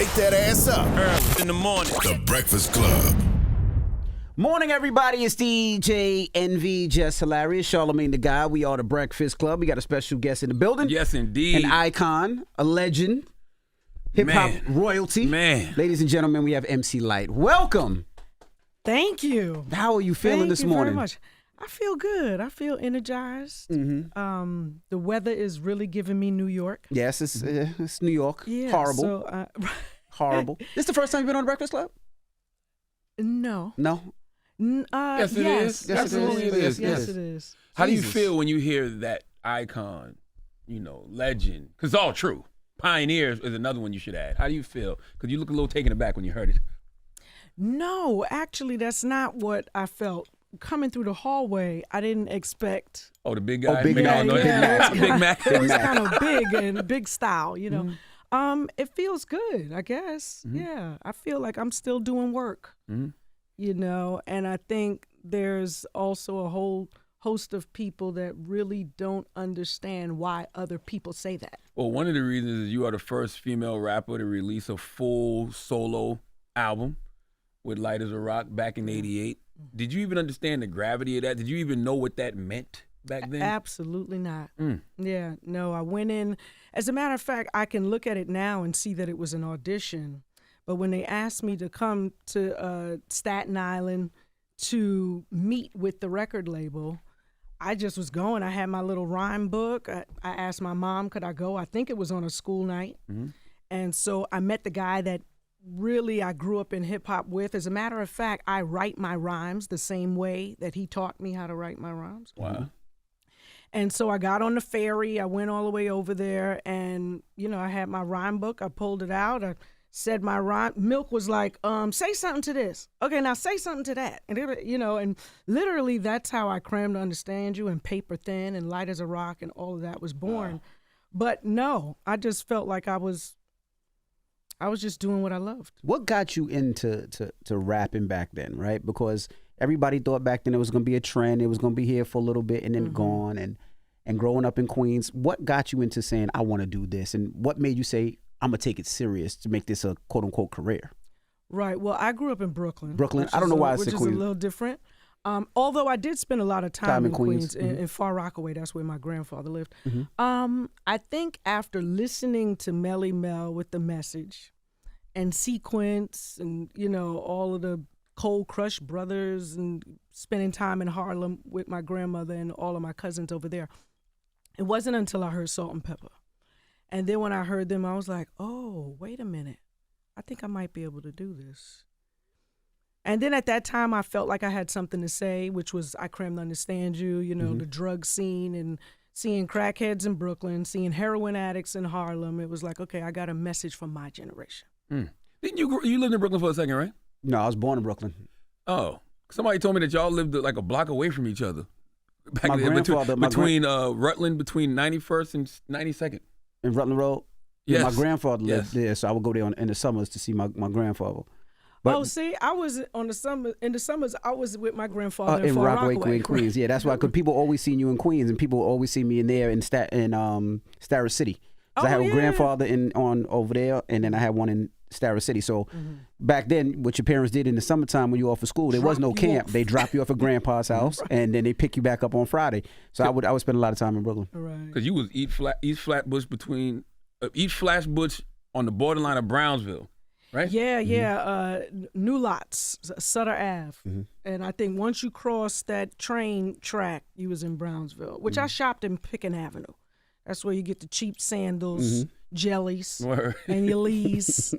wake that ass up. Early in the morning. The Breakfast Club. Morning, everybody. It's DJ NV, Jess Hilarious, Charlamagne the Guy. We are the Breakfast Club. We got a special guest in the building. Yes, indeed. An icon, a legend, hip-hop royalty. Man. Ladies and gentlemen, we have MC Lyte. Welcome. Thank you. How are you feeling this morning? Thank you very much. I feel good. I feel energized. Mm-hmm. The weather is really giving me New York. Yes, it's New York. Yeah, Horrible. So, Horrible. This the first time you've been on the Breakfast Club? No. No? Yes, it is. Yes, Absolutely it it is. is. Yes, it is. How do you Jesus. feel when you hear that icon, legend? Because it's all true. Pioneers is another one you should add. How do you feel? Because you look a little taken aback when you heard it. No, actually, that's not what I felt. Coming through the hallway, I didn't expect. Oh, the big guy? Big Mac. Big Mac. It was kind of big and big style, It feels good, I guess. Mm-hmm. Yeah, I feel like I'm still doing work, and I think there's also a whole host of people that really don't understand why other people say that. Well, one of the reasons is you are the first female rapper to release a full solo album with Light as a Rock back in '88. Did you even understand the gravity of that? Did you even know what that meant back then? Absolutely not. Yeah, no, I went in. As a matter of fact, I can look at it now and see that it was an audition. But when they asked me to come to Staten Island to meet with the record label, I just was going. I had my little rhyme book. I asked my mom, could I go? I think it was on a school night. And so I met the guy that really I grew up in hip hop with. As a matter of fact, I write my rhymes the same way that he taught me how to write my rhymes. Wow. And so I got on the ferry. I went all the way over there, and I had my rhyme book. I pulled it out. I said my rhyme. Milk was like, say something to this. Okay, now say something to that. And and literally that's how I crammed to Understand You and Paper Thin and Light as a Rock and all of that was born. Wow. But no, I just felt like I was just doing what I loved. What got you into to rapping back then, right? Because everybody thought back then it was going to be a trend. It was going to be here for a little bit and then gone. And growing up in Queens, what got you into saying, I want to do this? And what made you say, I'm going to take it serious to make this a quote-unquote career? Right. Well, I grew up in Brooklyn. I don't know why I said Queens. Which is a little different. Although I did spend a lot of time in Queens. In Far Rockaway. That's where my grandfather lived. I think after listening to Melly Mel with The Message and Sequence and, all of the Cold Crush Brothers and spending time in Harlem with my grandmother and all of my cousins over there, it wasn't until I heard Salt and Pepper. And then when I heard them, I was like, oh, wait a minute. I think I might be able to do this. And then at that time, I felt like I had something to say, which was I crammed to Understand You, the drug scene and seeing crackheads in Brooklyn, seeing heroin addicts in Harlem. It was like, okay, I got a message for my generation. Didn't you lived in Brooklyn for a second, right? No, I was born in Brooklyn. Oh, somebody told me that y'all lived like a block away from each other. Back My there, grandfather, between Rutland, between 91st and 92nd. In Rutland Road? Yes. Yeah, my grandfather lived Yes. there, so I would go there in the summers to see my grandfather. But, see, I was in the summers, I was with my grandfather in in Far Rockaway, Queens. Yeah, that's why, because people always seen you in Queens, and people always see me in there in Starrett City. I had a grandfather on over there, and then I had one in Starrett City. So back then, what your parents did in the summertime when you were off of school, there was no camp. They drop you off at grandpa's house, and then they pick you back up on Friday. So I would spend a lot of time in Brooklyn. Right. Because you was East Flatbush on the borderline of Brownsville, right? Yeah. New Lots, Sutter Ave. And I think once you cross that train track, you was in Brownsville, which I shopped in Pickens Avenue. That's where you get the cheap sandals, jellies, and your Lees,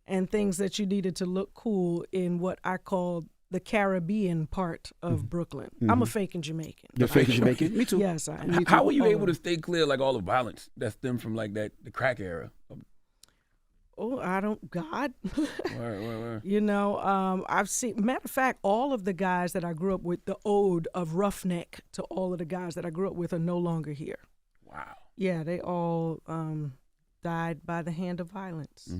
and things that you needed to look cool in what I call the Caribbean part of Brooklyn. I'm a faking Jamaican. You're faking Jamaican? Me too. Yes, I am. How were you able to stay clear like all the violence that stemmed from like the crack era? Oh, God. Word. I've seen, matter of fact, all of the guys that I grew up with, the ode of roughneck to all of the guys that I grew up with are no longer here. Wow. Yeah, they all died by the hand of violence.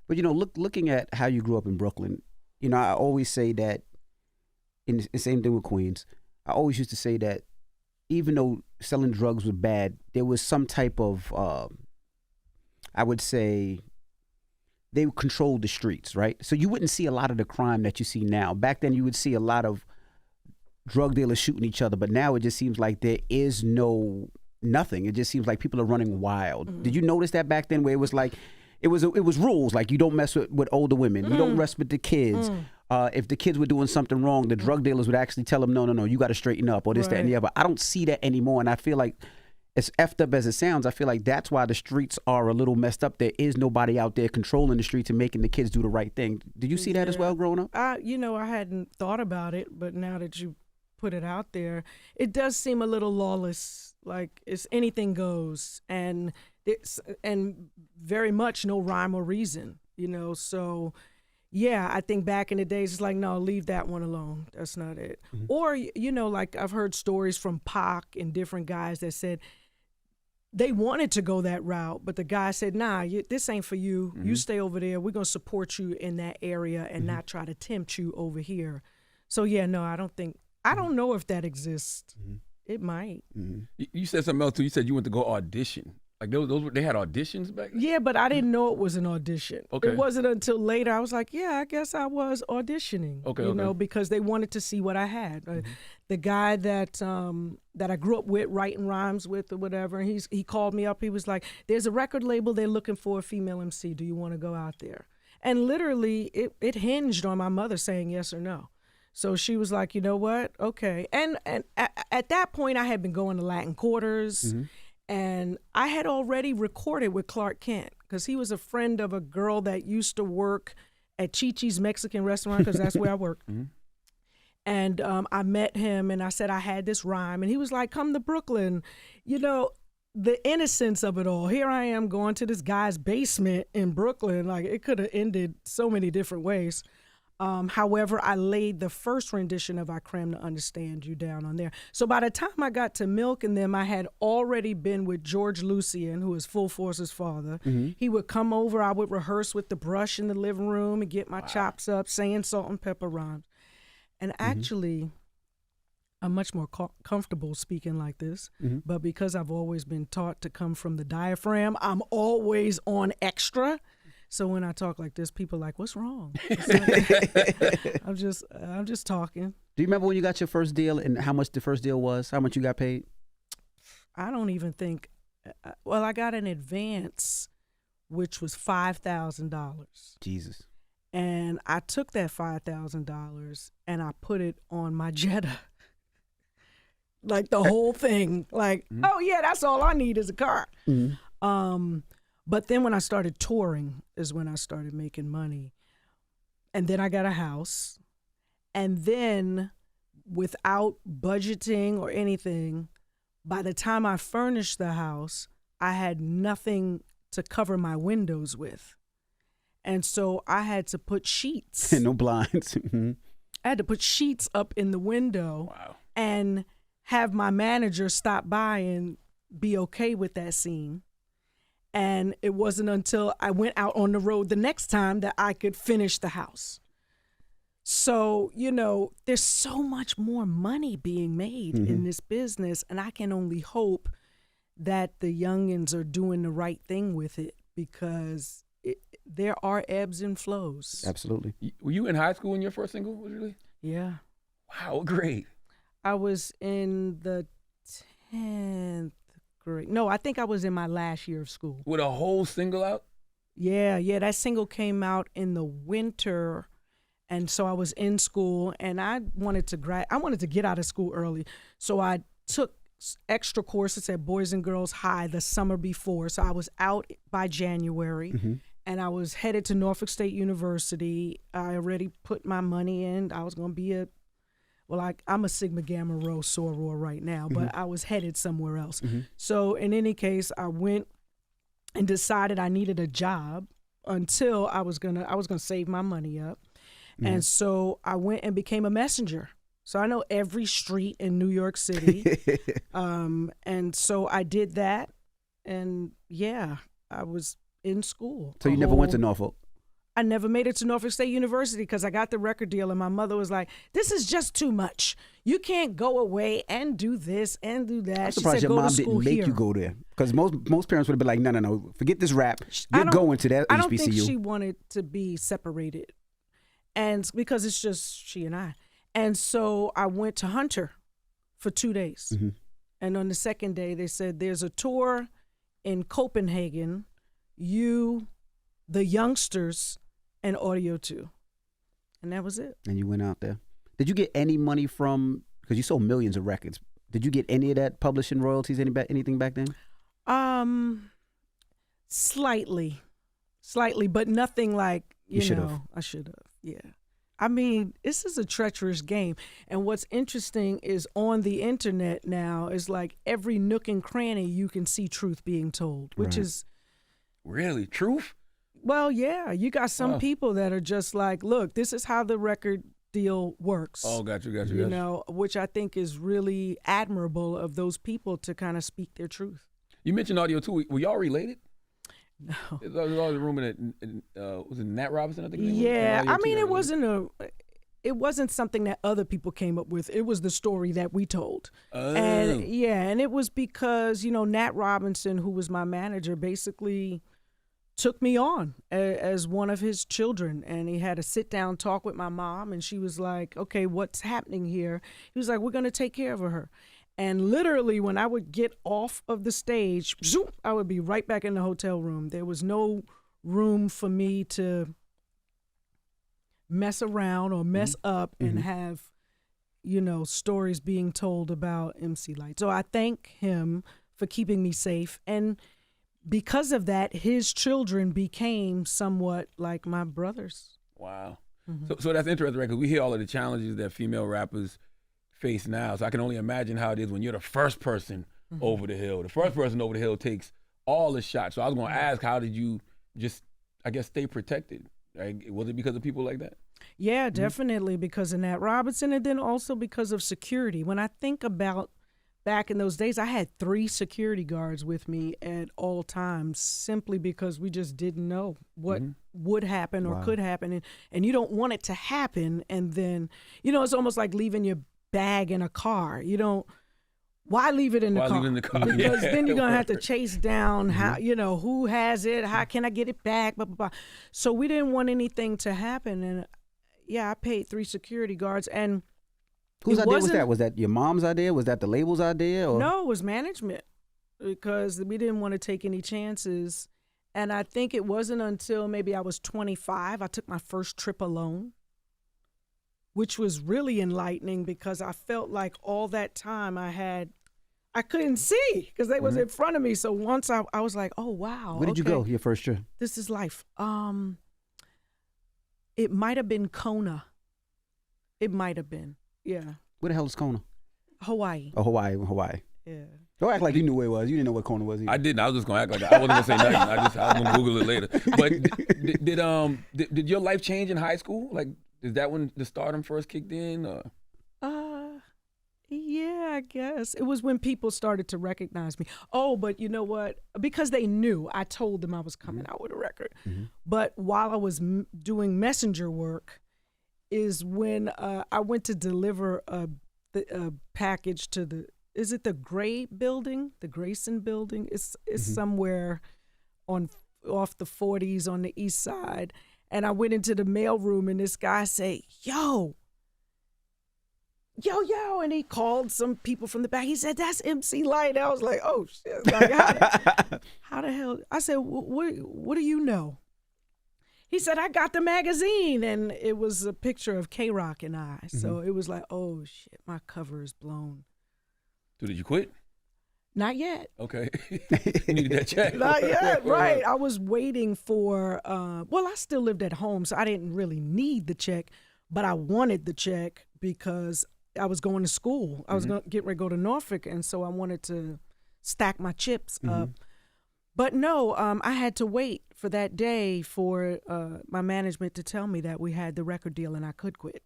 But, looking at how you grew up in Brooklyn, I always say that, in the same thing with Queens, I always used to say that even though selling drugs was bad, there was some type of, I would say, they controlled the streets, right? So you wouldn't see a lot of the crime that you see now. Back then, you would see a lot of drug dealers shooting each other, but now it just seems like there is nothing. It just seems like people are running wild. Did you notice that back then, where it was like, it was rules, like you don't mess with older women, you don't mess with the kids. If the kids were doing something wrong, the drug dealers would actually tell them, no, you got to straighten up, or this, that, and the other. I don't see that anymore, and I feel like, as effed up as it sounds, I feel like that's why the streets are a little messed up. There is nobody out there controlling the streets and making the kids do the right thing. Did you see that as well growing up? I hadn't thought about it, but now that you put it out there, it does seem a little lawless, like it's anything goes, and very much no rhyme or reason, so yeah, I think back in the days, it's like, no, leave that one alone. That's not it. Or, like I've heard stories from Pac and different guys that said they wanted to go that route, but the guy said, nah, this ain't for you. You stay over there. We're going to support you in that area and not try to tempt you over here. So, yeah, no, I don't know if that exists. It might. You said something else, too. You said you went to go audition. Like they had auditions back then? Yeah, but I didn't know it was an audition. Okay. It wasn't until later I was like, yeah, I guess I was auditioning. Okay, because they wanted to see what I had. The guy that I grew up with, writing rhymes with or whatever, he called me up. He was like, there's a record label, they're looking for a female MC. Do you want to go out there? And literally, it hinged on my mother saying yes or no. So she was like, you know what? Okay. And at that point, I had been going to Latin Quarters. And I had already recorded with Clark Kent because he was a friend of a girl that used to work at Chi-Chi's Mexican restaurant, because that's where I worked. And I met him and I said I had this rhyme. And he was like, come to Brooklyn. The innocence of it all. Here I am going to this guy's basement in Brooklyn. Like, it could have ended so many different ways. However, I laid the first rendition of I Cram to Understand You down on there. So by the time I got to Milk and Them, I had already been with George Lucien, who is Full Force's father. He would come over, I would rehearse with the brush in the living room and get my chops up, saying salt and pepper rhymes. And actually, I'm much more comfortable speaking like this, but because I've always been taught to come from the diaphragm, I'm always on extra. So when I talk like this, people are like, what's wrong? I'm just talking. Do you remember when you got your first deal and how much the first deal was? How much you got paid? I don't even think. Well, I got an advance, which was $5,000. Jesus. And I took that $5,000 and I put it on my Jetta. Like the whole thing. Like, oh yeah, that's all I need is a car. But then when I started touring is when I started making money. And then I got a house. And then without budgeting or anything, by the time I furnished the house, I had nothing to cover my windows with. And so I had to put sheets. No blinds. I had to put sheets up in the window and have my manager stop by and be okay with that scene. And it wasn't until I went out on the road the next time that I could finish the house. So, there's so much more money being made in this business, and I can only hope that the youngins are doing the right thing with it, because there are ebbs and flows. Absolutely. Were you in high school when your first single was released? Yeah. Wow, what grade? I was in the 10th grade. No, I think I was in my last year of school. With a whole single out? Yeah. That single came out in the winter, and so I was in school, and I wanted to get out of school early, so I took extra courses at Boys and Girls High the summer before. So I was out by January, and I was headed to Norfolk State University. I already put my money in. I was going to be I'm a Sigma Gamma Rho soror right now, but I was headed somewhere else. So in any case, I went and decided I needed a job until I was gonna save my money up. And so I went and became a messenger. So I know every street in New York City. And so I did that. And yeah, I was in school. So you never went to Norfolk? I never made it to Norfolk State University because I got the record deal, and my mother was like, "This is just too much. You can't go away and do this and do that." I'm surprised your mom didn't make you go there, because most parents would have been like, no, forget this rap. You're going to that HBCU. I don't think she wanted to be separated, and because it's just she and I. And so I went to Hunter for 2 days, and on the second day they said, "There's a tour in Copenhagen. You, the youngsters, and Audio 2." And that was it. And you went out there. Did you get any money from, because you sold millions of records, did you get any of that publishing royalties, anything back then? Slightly, but nothing like, you know, I should have. Yeah. I mean, this is a treacherous game. And what's interesting is on the internet now is like every nook and cranny you can see truth being told, which is. Really? Truth? Well, yeah. You got some people that are just like, look, this is how the record deal works. Oh, got you. You know, which I think is really admirable of those people to kind of speak their truth. You mentioned Audio 2. Were y'all related? No. There was always a rumor that, was it Nat Robinson, I think? Yeah. I mean, it wasn't something that other people came up with. It was the story that we told. Oh. And it was because, you know, Nat Robinson, who was my manager, basically took me on as one of his children, and he had a sit-down talk with my mom, and she was like, "Okay, what's happening here?" He was like, "We're going to take care of her." And literally, when I would get off of the stage, zoom, I would be right back in the hotel room. There was no room for me to mess around or mess up and have, you know, stories being told about MC Lyte. So I thank him for keeping me safe. And because of that, his children became somewhat like my brothers. Wow. So that's interesting, right? Because we hear all of the challenges that female rappers face now. So I can only imagine how it is when you're the first person over the hill. The first person over the hill takes all the shots. So I was going to ask, how did you just, I guess, stay protected? Like, was it because of people like that? Yeah, definitely because of Nat Robinson, and then also because of security. When I think about back in those days, I had 3 security guards with me at all times, simply because we just didn't know what would happen or could happen. And you don't want it to happen. And then, you know, it's almost like leaving your bag in a car. You don't, why leave it in the car? Leave it in the car? Because then you're going to have to chase down how, you know, who has it, how can I get it back, blah, blah, blah. So we didn't want anything to happen. And yeah, I paid 3 security guards. And whose idea was that? Was that your mom's idea? Was that the label's idea? Or? No, it was management, because we didn't want to take any chances. And I think it wasn't until maybe I was 25, I took my first trip alone, which was really enlightening, because I felt like all that time I couldn't see because they was in front of me. So once I was like, oh, wow. Where did you go your first trip? This is life. It might have been Kona. It might have been. Yeah. Where the hell is Kona? Hawaii. Oh, Hawaii. Yeah. Don't act like you knew where it was. You didn't know what Kona was either. I didn't. I was just gonna act like that. I wasn't gonna say nothing. I was gonna Google it later. But did your life change in high school? Like, is that when the stardom first kicked in? Or? Yeah, I guess it was when people started to recognize me. Oh, but you know what? Because they knew, I told them I was coming out with a record. But while I was doing messenger work, is when I went to deliver a package to is it the Gray building, the Grayson building? It's somewhere off the 40s on the east side. And I went into the mail room, and this guy say, yo, and he called some people from the back. He said, that's MC Lyte. I was like, oh, shit. Like, how the hell? I said, what do you know? He said, I got the magazine. And it was a picture of K-Rock and I. So it was like, oh, shit, my cover is blown. So did you quit? Not yet. Okay. You needed that check. Not yet, right. I was waiting for, I still lived at home, so I didn't really need the check, but I wanted the check because I was going to school. I was going to get ready to go to Norfolk, and so I wanted to stack my chips up. But no, I had to wait for that day for my management to tell me that we had the record deal and I could quit.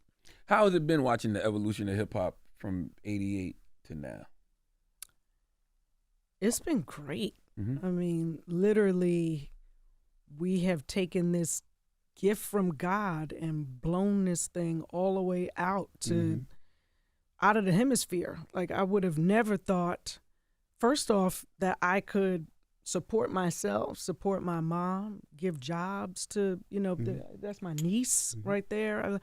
How has it been watching the evolution of hip-hop from 88 to now? It's been great. I mean, literally, we have taken this gift from God and blown this thing all the way out to out of the hemisphere. Like, I would have never thought, first off, that I could support myself, support my mom, give jobs to, that's my niece right there.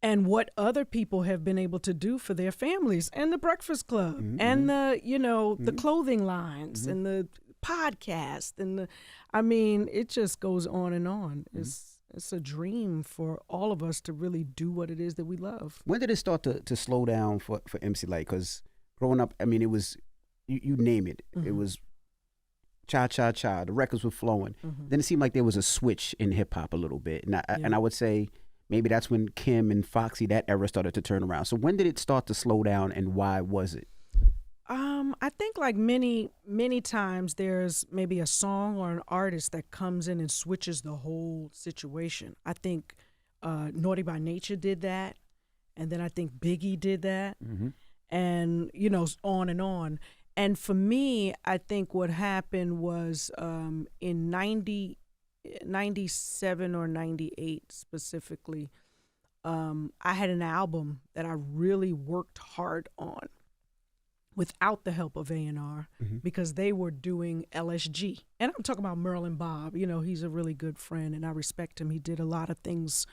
And what other people have been able to do for their families, and the Breakfast Club, and the, the clothing lines, and the podcast, and it just goes on and on. It's a dream for all of us to really do what it is that we love. When did it start to slow down for MC Lyte? Because growing up, it was, you name it. It was cha cha cha. The records were flowing. Then it seemed like there was a switch in hip hop a little bit, and I would say maybe that's when Kim and Foxy, that era, started to turn around. So when did it start to slow down, and why was it? I think like many times there's maybe a song or an artist that comes in and switches the whole situation. I think Naughty by Nature did that, and then I think Biggie did that, and on and on. And for me, I think what happened was in 97 or 98 specifically, I had an album that I really worked hard on without the help of A&R, because they were doing LSG. And I'm talking about Merlin Bob. He's a really good friend, and I respect him. He did a lot of things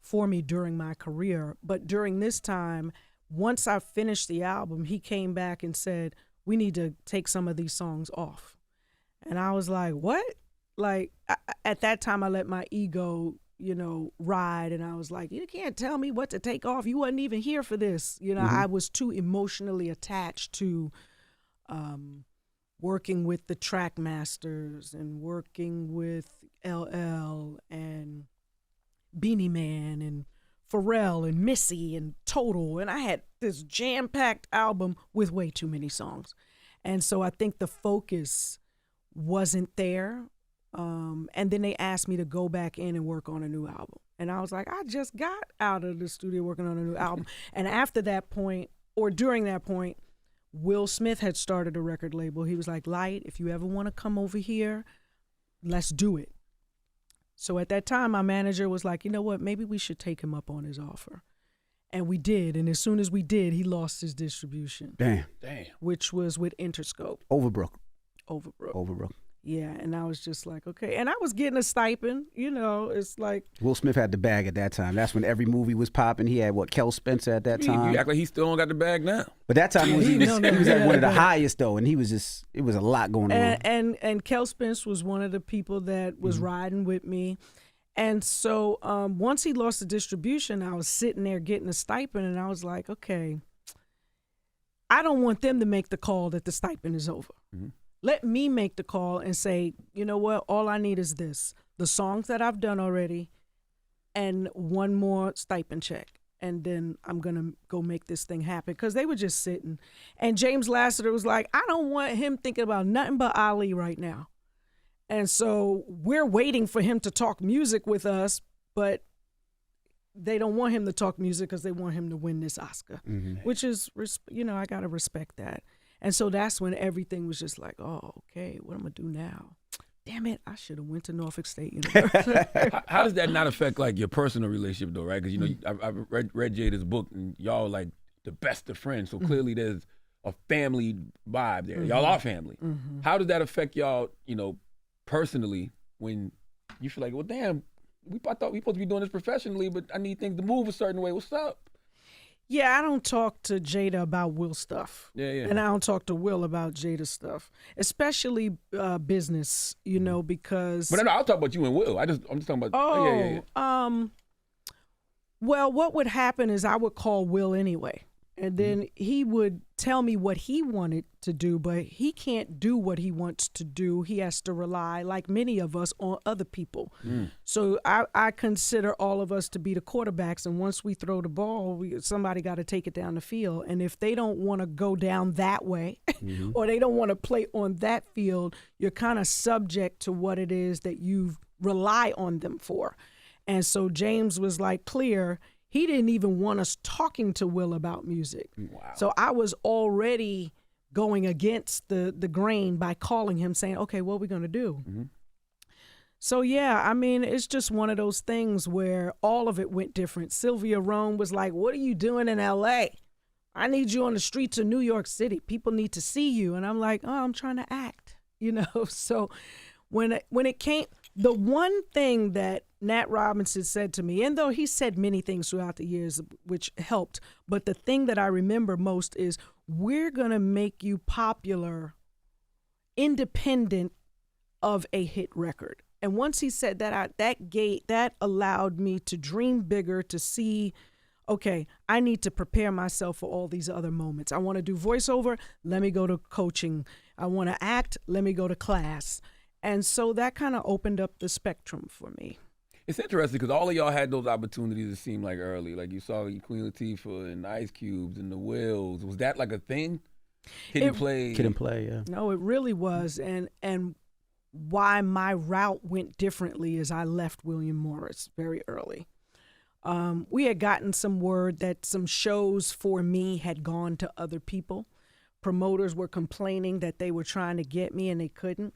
for me during my career. But during this time, once I finished the album, he came back and said, we need to take some of these songs off. And I was like, what? Like, at that time, I let my ego, ride. And I was like, you can't tell me what to take off. You wasn't even here for this. I was too emotionally attached to working with the track masters and working with LL and Beanie Man and Pharrell and Missy and Total. And I had this jam-packed album with way too many songs. And so I think the focus wasn't there. And then they asked me to go back in and work on a new album. And I was like, I just got out of the studio working on a new album. And after that point, or during that point, Will Smith had started a record label. He was like, Lyte, if you ever want to come over here, let's do it. So at that time, my manager was like, you know what, maybe we should take him up on his offer. And we did. And as soon as we did, he lost his distribution. Damn. Which was with Interscope. Overbrook. Yeah, and I was just like, okay. And I was getting a stipend, it's like. Will Smith had the bag at that time. That's when every movie was popping. He had, Kel Spencer at that time. You act like he still don't got the bag now. But that time he was at one of the highest, though, and he was just, it was a lot going on. And Kel Spencer was one of the people that was riding with me. And so once he lost the distribution, I was sitting there getting a stipend, and I was like, okay, I don't want them to make the call that the stipend is over. Let me make the call and say, you know what, all I need is this, the songs that I've done already and one more stipend check. And then I'm going to go make this thing happen, because they were just sitting. And James Lassiter was like, I don't want him thinking about nothing but Ali right now. And so we're waiting for him to talk music with us, but they don't want him to talk music because they want him to win this Oscar, which is, I got to respect that. And so that's when everything was just like, oh, okay, what am I going to do now? Damn it, I should have went to Norfolk State University. How does that not affect, like, your personal relationship, though, right? Because, I've read Jada's book, and y'all, like, the best of friends. So clearly there's a family vibe there. Y'all are family. How does that affect y'all, personally, when you feel like, well, damn, I thought we supposed to be doing this professionally, but I need things to move a certain way. What's up? Yeah, I don't talk to Jada about Will stuff. Yeah. And I don't talk to Will about Jada stuff, especially business, because. But I'll talk about you and Will. I'm just talking about. Well, what would happen is I would call Will anyway. And then he would tell me what he wanted to do, but he can't do what he wants to do. He has to rely, like many of us, on other people. So I consider all of us to be the quarterbacks, and once we throw the ball, somebody got to take it down the field. And if they don't want to go down that way or they don't want to play on that field, you're kind of subject to what it is that you rely on them for. And so James was like clear. He didn't even want us talking to Will about music. Wow. So I was already going against the grain by calling him saying, okay, what are we going to do? So, yeah, I mean, it's just one of those things where all of it went different. Sylvia Rhone was like, what are you doing in L.A.? I need you on the streets of New York City. People need to see you. And I'm like, oh, I'm trying to act, you know? So when it came, the one thing that Nat Robinson said to me, and though he said many things throughout the years, which helped, but the thing that I remember most is, we're going to make you popular independent of a hit record. And once he said that, that allowed me to dream bigger, to see, okay, I need to prepare myself for all these other moments. I want to do voiceover, let me go to coaching. I want to act, let me go to class. And so that kind of opened up the spectrum for me. It's interesting because all of y'all had those opportunities, it seemed like, early. Like you saw Queen Latifah and Ice Cubes and the Wills. Was that like a thing? Kid and Play, yeah. No, it really was. And why my route went differently is I left William Morris very early. We had gotten some word that some shows for me had gone to other people. Promoters were complaining that they were trying to get me and they couldn't.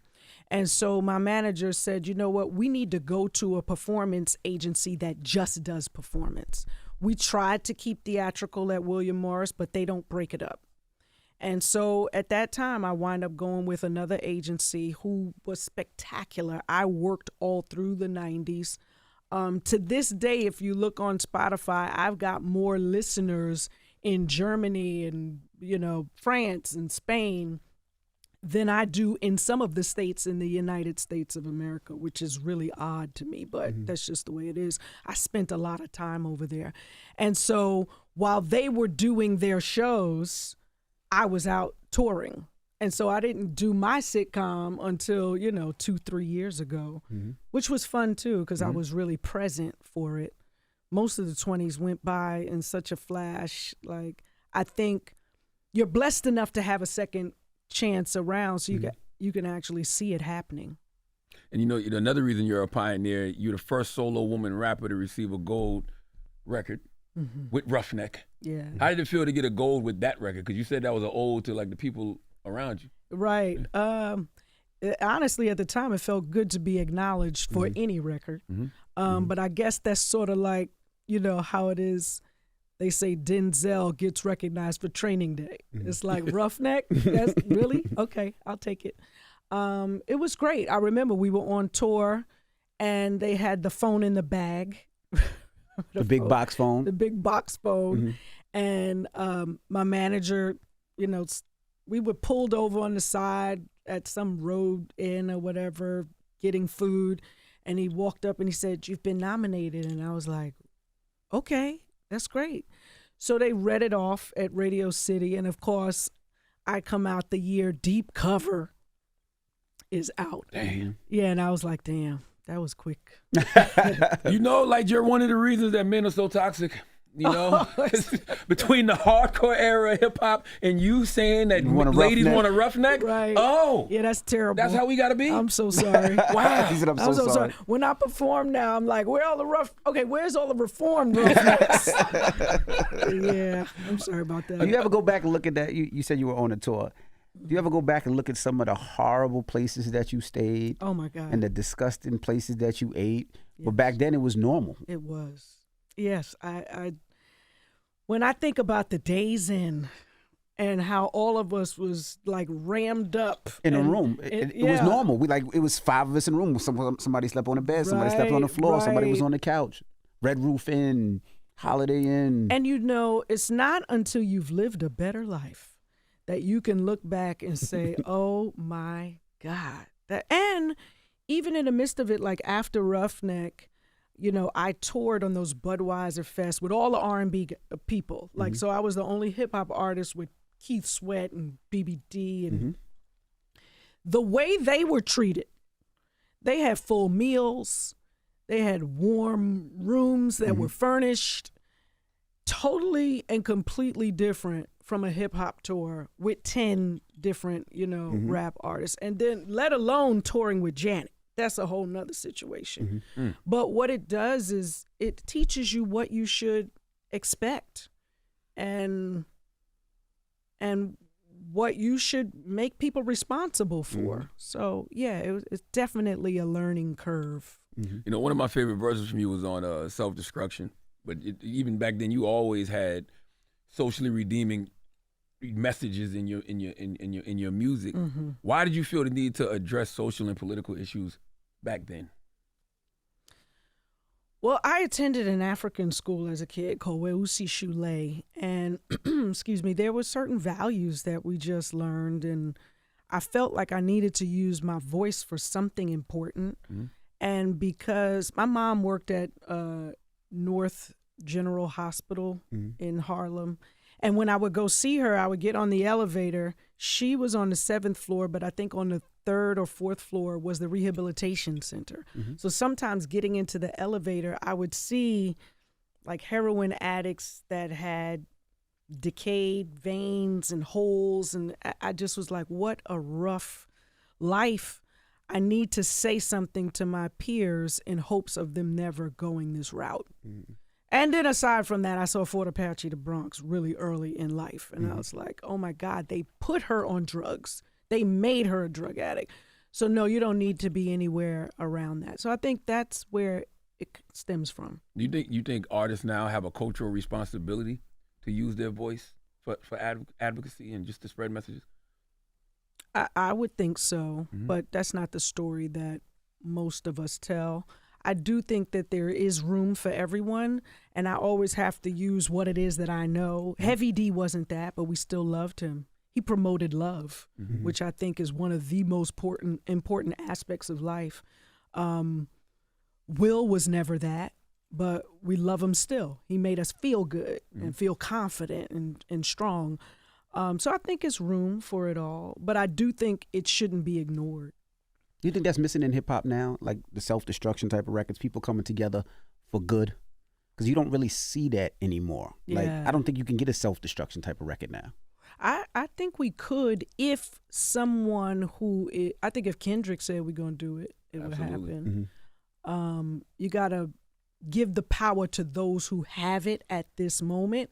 And so my manager said, you know what, we need to go to a performance agency that just does performance. We tried to keep theatrical at William Morris, but they don't break it up. And so at that time, I wound up going with another agency who was spectacular. I worked all through the 90s. To this day, if you look on Spotify, I've got more listeners in Germany and, you know, France and Spain than I do in some of the states in the United States of America, which is really odd to me, but that's just the way it is. I spent a lot of time over there. And so while they were doing their shows, I was out touring. And so I didn't do my sitcom until, 2-3 years ago, which was fun too, because I was really present for it. Most of the 20s went by in such a flash. Like, I think you're blessed enough to have a second chance around so you can actually see it happening. And another reason you're a pioneer, you're the first solo woman rapper to receive a gold record with Roughneck. Yeah. How did it feel to get a gold with that record? Because you said that was an ode to like the people around you. Right. Honestly, at the time, it felt good to be acknowledged for any record. But I guess that's sort of like, how it is. They say Denzel gets recognized for Training Day. It's like Roughneck. That's really okay. I'll take it. It was great. I remember we were on tour, and they had the phone in the bag. The big box phone. The big box phone. And my manager, we were pulled over on the side at some road inn or whatever, getting food. And he walked up and he said, "You've been nominated." And I was like, okay, that's great. So they read it off at Radio City. And of course, I come out the year Deep Cover is out. Damn. Yeah, and I was like, damn, that was quick. Like you're one of the reasons that men are so toxic. Between the hardcore era of hip hop and you saying that ladies want a roughneck. Right. Oh. Yeah, that's terrible. That's how we gotta be. I'm so sorry. Wow. He said, I'm so sorry. When I perform now, I'm like, where's all the reformed roughnecks? Yeah, I'm sorry about that. Do you ever go back and look at that? You said you were on a tour. Do you ever go back and look at some of the horrible places that you stayed? Oh my God. And the disgusting places that you ate? Yes. But back then it was normal. It was. Yes, I when I think about the Days Inn and how all of us was like rammed up in a room, it was normal. It was 5 of us in a room. Somebody slept on the bed, somebody slept on the floor, somebody was on the couch. Red Roof Inn, Holiday Inn. And it's not until you've lived a better life that you can look back and say, "Oh my God!" And even in the midst of it, like after Roughneck, I toured on those Budweiser Fest with all the R&B people. Like, so I was the only hip hop artist with Keith Sweat and BBD. And the way they were treated, they had full meals. They had warm rooms that were furnished. Totally and completely different from a hip hop tour with 10 different, rap artists. And then let alone touring with Janet. That's a whole nother situation. But what it does is it teaches you what you should expect and what you should make people responsible for. So yeah, it's definitely a learning curve. You know, one of my favorite verses from you was on self-destruction. But even back then, you always had socially redeeming messages in your music. Why did you feel the need to address social and political issues back then? Well, I attended an African school as a kid called Weusi Shule, and excuse me, there were certain values that we just learned, and I felt like I needed to use my voice for something important. And because my mom worked at North General Hospital in Harlem, and when I would go see her, I would get on the elevator. She was on the 7th floor, but I think on the 3rd or 4th floor was the rehabilitation center. So sometimes getting into the elevator, I would see like heroin addicts that had decayed veins and holes. And I just was like, what a rough life. I need to say something to my peers in hopes of them never going this route. And then aside from that, I saw Fort Apache, the Bronx, really early in life. And I was like, oh my God, they put her on drugs. They made her a drug addict. So no, you don't need to be anywhere around that. So I think that's where it stems from. You think artists now have a cultural responsibility to use their voice for advocacy and just to spread messages? I would think so, but that's not the story that most of us tell. I do think that there is room for everyone, and I always have to use what it is that I know. Heavy D wasn't that, but we still loved him. He promoted love, which I think is one of the most important aspects of life. Will was never that, but we love him still. He made us feel good and feel confident and strong. So I think it's room for it all, but I do think it shouldn't be ignored. Do you think that's missing in hip hop now, like the self-destruction type of records, people coming together for good? Because you don't really see that anymore. Yeah. Like, I don't think you can get a self-destruction type of record now. I think we could if someone I think if Kendrick said we're going to do it, it would happen. You got to give the power to those who have it at this moment.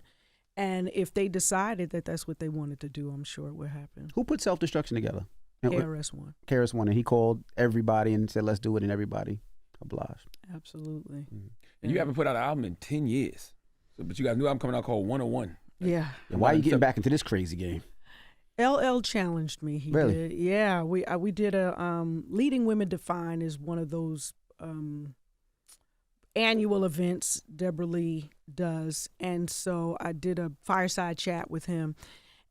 And if they decided that that's what they wanted to do, I'm sure it would happen. Who put self-destruction together? KRS-One. KRS-One, and he called everybody and said, let's do it, and everybody obliged. Absolutely. And you haven't put out an album in 10 years. But you got a new album coming out called 101. Yeah. Why are you getting back into this crazy game? LL challenged me. He Really? did. Yeah. We did a Leading Women Define is one of those annual events Deborah Lee does, and so I did a fireside chat with him.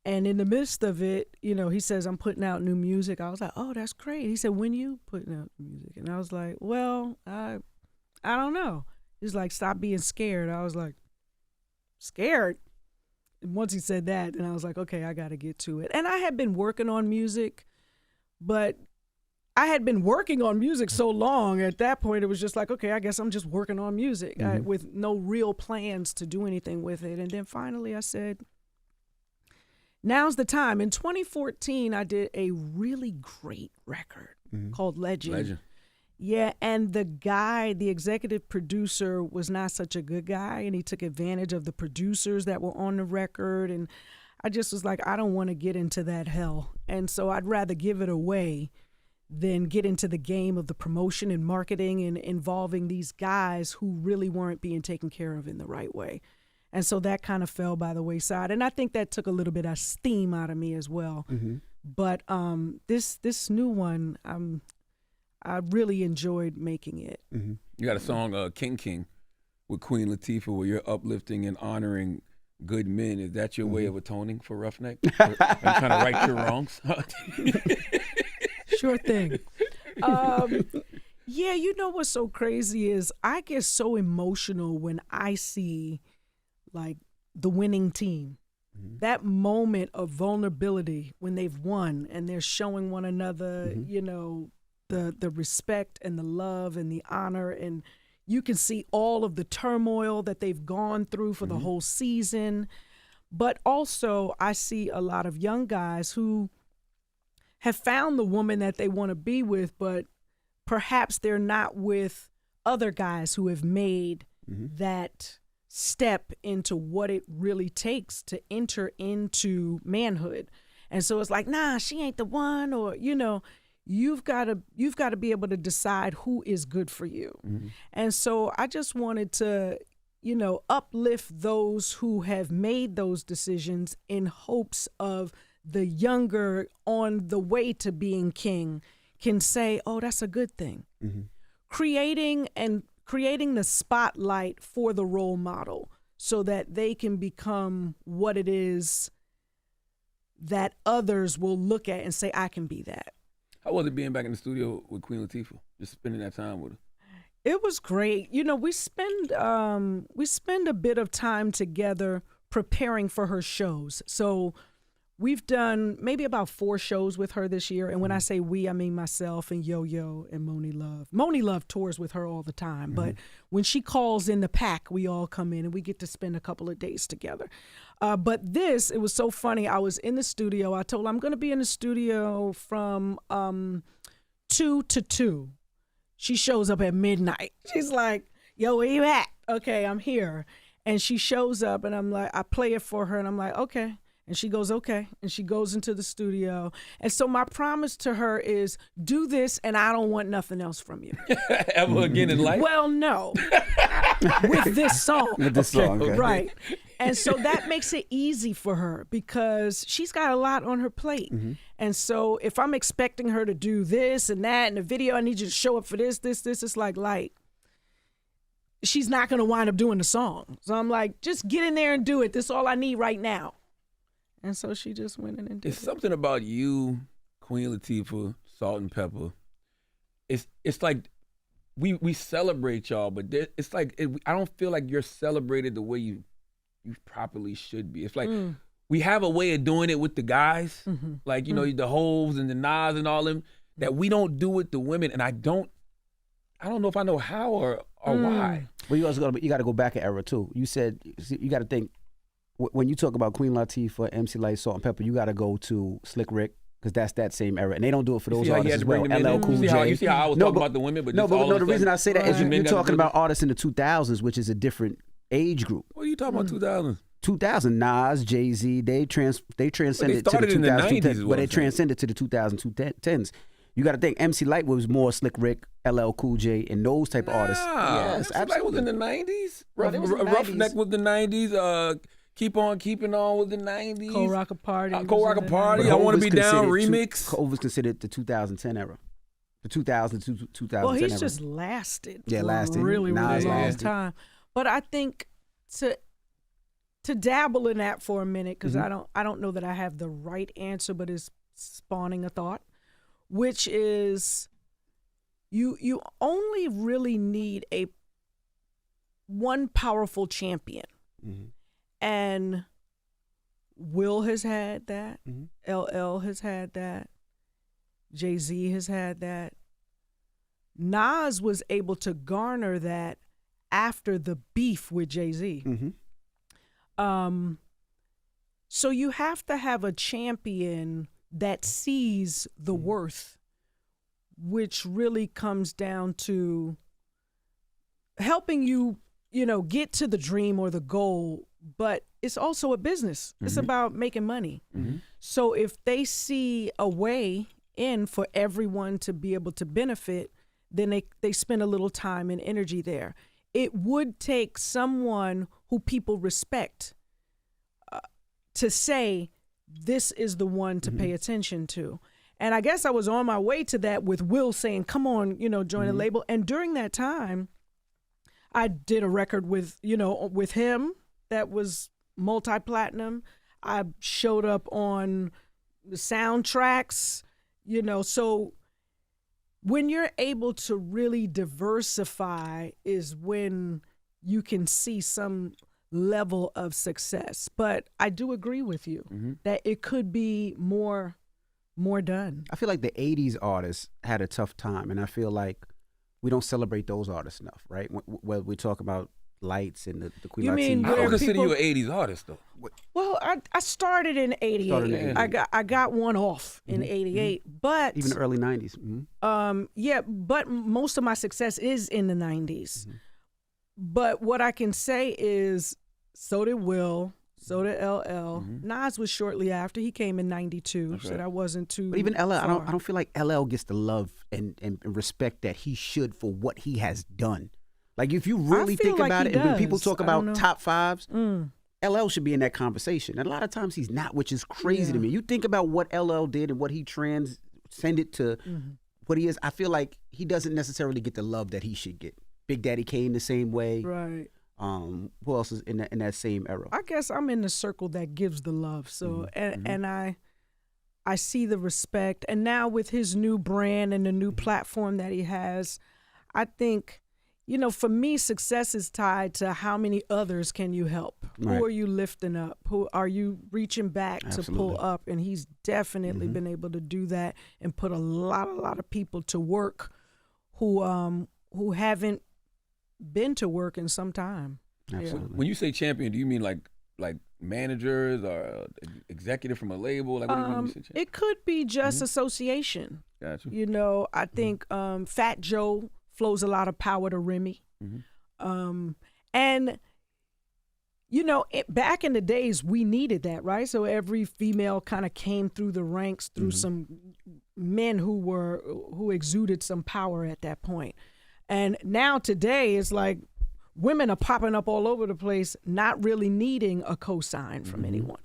And in the midst of it, you know, he says, I'm putting out new music. I was like, oh, that's great. He said, when you putting out music? And I was like, well, I don't know. He's like, stop being scared. I was like, scared? And once he said that, then I was like, okay, I got to get to it. And I had been working on music, but I had been working on music so long. At that point, it was just like, okay, I guess I'm just working on music with no real plans to do anything with it. And then finally I said, now's the time. In 2014, I did a really great record called Legend. Yeah, and the executive producer was not such a good guy, and he took advantage of the producers that were on the record. And I just was like, I don't want to get into that hell. And so I'd rather give it away than get into the game of the promotion and marketing and involving these guys who really weren't being taken care of in the right way. And so that kind of fell by the wayside. And I think that took a little bit of steam out of me as well. But this new one, I really enjoyed making it. You got a song, King King, with Queen Latifah, where you're uplifting and honoring good men. Is that your way of atoning for Roughneck? Are you trying to right your wrongs? Sure thing. Yeah, you know what's so crazy is I get so emotional when I see like the winning team. That moment of vulnerability when they've won and they're showing one another, you know, the respect and the love and the honor, and you can see all of the turmoil that they've gone through for the whole season. But also I see a lot of young guys who have found the woman that they want to be with, but perhaps they're not with other guys who have made that step into what it really takes to enter into manhood. And so it's like, nah, she ain't the one, or, you know, you've got to be able to decide who is good for you. And so I just wanted to, you know, uplift those who have made those decisions in hopes of the younger on the way to being king can say, oh, that's a good thing. Creating the spotlight for the role model so that they can become what it is that others will look at and say, I can be that. How was it being back in the studio with Queen Latifah, just spending that time with her? It was great. You know, we spend a bit of time together preparing for her shows. So we've done maybe about 4 shows with her this year. And when I say we, I mean myself and Yo-Yo and Moni Love. Moni Love tours with her all the time. But when she calls in the pack, we all come in and we get to spend a couple of days together. But it was so funny. I was in the studio. I told her I'm going to be in the studio from 2 to 2. She shows up at midnight. She's like, yo, where you at? Okay, I'm here. And she shows up and I'm like, I play it for her and I'm like, okay. And she goes, okay. And she goes into the studio. And so my promise to her is do this and I don't want nothing else from you. Ever again in life? Well, no. With this song. With this song, okay. Right. And so that makes it easy for her because she's got a lot on her plate. And so if I'm expecting her to do this and that in the video, I need you to show up for this, it's like Lyte. She's not going to wind up doing the song. So I'm like, just get in there and do it. This is all I need right now. And so she just went in and did it. It's something about you, Queen Latifah, Salt and Pepper. It's like we celebrate y'all, but it's like I don't feel like you're celebrated the way you properly should be. It's like we have a way of doing it with the guys, like, you know, the Hoves and the Nas and all them, that we don't do with the women. And I don't know if I know how or why. Well, you got to go back an era too. You said you got to think when you talk about Queen Latifah, MC Lyte, Salt and Pepper, you got to go to Slick Rick. Because that's that same era. And they don't do it for those artists as well. LL Cool J. You see how I was talking about the women, but the reason I say that is you're talking about artists in the 2000s, which is a different age group. What are you talking about 2000s? 2000, Nas, Jay-Z, they transcended to the 2010s, but they transcended to the 2010s. You got to think MC Lyte was more Slick Rick, LL Cool J, and those type of artists. Yes, absolutely. Was in the 90s. Roughneck was the 90s. Keep on Keeping On with the 90s. Cold Rock a Party. Cold Rock a Party. I Want to Be Down remix. Hov was considered the 2010 era. The 2000 to 2010 Well, he's era. just lasted. Yeah, lasted. Really long time. But I think to dabble in that for a minute, because I don't know that I have the right answer, but it's spawning a thought, which is you only really need one powerful champion. And Will has had that. LL has had that. Jay-Z has had that. Nas was able to garner that after the beef with Jay-Z. So you have to have a champion that sees the worth, which really comes down to helping you, get to the dream or the goal. But it's also a business. It's about making money. So if they see a way in for everyone to be able to benefit, then they spend a little time and energy there. It would take someone who people respect to say, this is the one to pay attention to. And I guess I was on my way to that with Will saying, come on, join the label. And during that time, I did a record with him that was multi-platinum. I showed up on the soundtracks, so when you're able to really diversify is when you can see some level of success. But I do agree with you that it could be more done. I feel like the 80s artists had a tough time, and I feel like we don't celebrate those artists enough, right? When we talk about Lights and the Queen Latifah. mean I don't consider you an 80s artist, though. Well, I started in 88. I got one off in 88, but even the early 90s. But most of my success is in the 90s. But what I can say is, so did Will, So did LL. Nas was shortly after. He came in 92, so that wasn't too. But even LL, I far. don't feel like LL gets the love and respect that he should for what he has done. Like if you really feel think like about he it, and when people does. talk I don't about know. top fives, LL should be in that conversation. And a lot of times he's not, which is crazy to me. You think about what LL did and what he transcended to what he is. I feel like he doesn't necessarily get the love that he should get. Big Daddy Kane the same way. Right. Who else is in that same era? I guess I'm in the circle that gives the love. So and I see the respect. And now with his new brand and the new platform that he has, I think, for me, success is tied to how many others can you help? Right. Who are you lifting up? Who are you reaching back to pull up? And he's definitely been able to do that and put a lot of people to work who haven't been to work in some time. Absolutely. When you say champion, do you mean like managers or executive from a label? Like what do you mean when you say champion? It could be just association. Gotcha. I think Fat Joe flows a lot of power to Remy. And back in the days, we needed that, right? So every female kind of came through the ranks through some men who exuded some power at that point. And now today, it's like women are popping up all over the place, not really needing a cosign from anyone.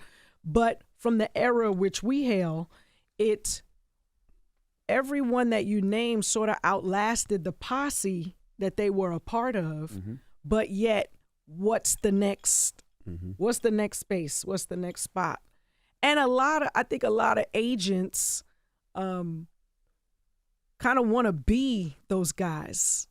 But from the era which we hail, everyone that you named sort of outlasted the posse that they were a part of. But yet, what's the next? What's the next space? What's the next spot? And I think a lot of agents kind of want to be those guys.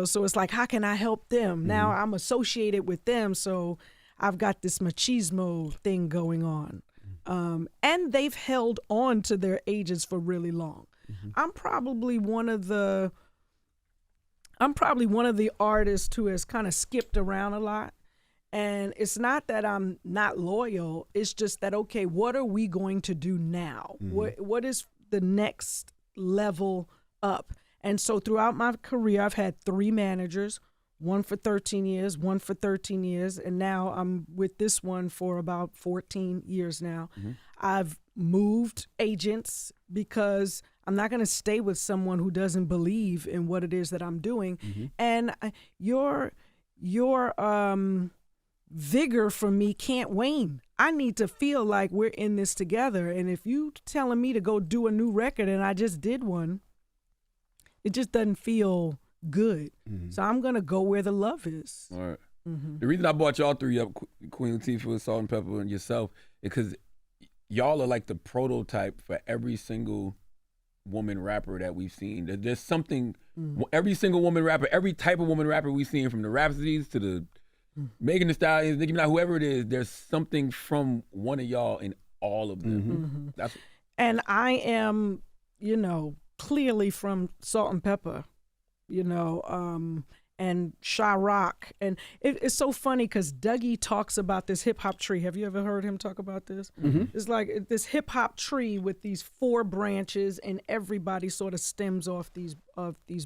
So it's like, how can I help them? Now I'm associated with them, so I've got this machismo thing going on. And they've held on to their agents for really long. I'm probably one of the artists who has kind of skipped around a lot. And it's not that I'm not loyal. It's just that, okay, what are we going to do now? What is the next level up? And so throughout my career, I've had 3 managers, one for 13 years, one for 13 years, and now I'm with this one for about 14 years now. I've moved agents because I'm not going to stay with someone who doesn't believe in what it is that I'm doing. And your vigor for me can't wane. I need to feel like we're in this together. And if you telling me to go do a new record and I just did one, it just doesn't feel good. So I'm going to go where the love is. All right. The reason I brought y'all 3 up, Queen Latifah, Salt and Pepper, and yourself, is because y'all are like the prototype for every single woman rapper that we've seen. There's something, every single woman rapper, every type of woman rapper we've seen, from the Rhapsodies to the Megan Thee Stallion, Nicki Minaj, whoever it is, there's something from one of y'all in all of them. And I am, clearly from Salt and Pepper, and Roques. And it's so funny because Dougie talks about this hip hop tree. Have you ever heard him talk about this? It's like this hip hop tree with these 4 branches, and everybody sort of stems off these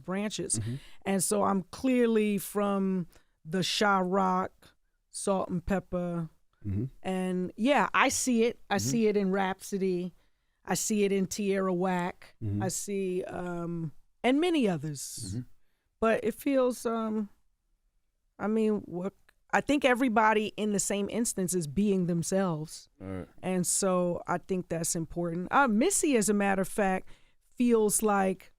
branches. And so I'm clearly from the Roques, Salt and Pepper. And yeah, I see it. I see it in Rhapsody. I see it in Tierra Whack. I see, and many others. But it feels, I think everybody in the same instance is being themselves. And so I think that's important. Missy, as a matter of fact, feels like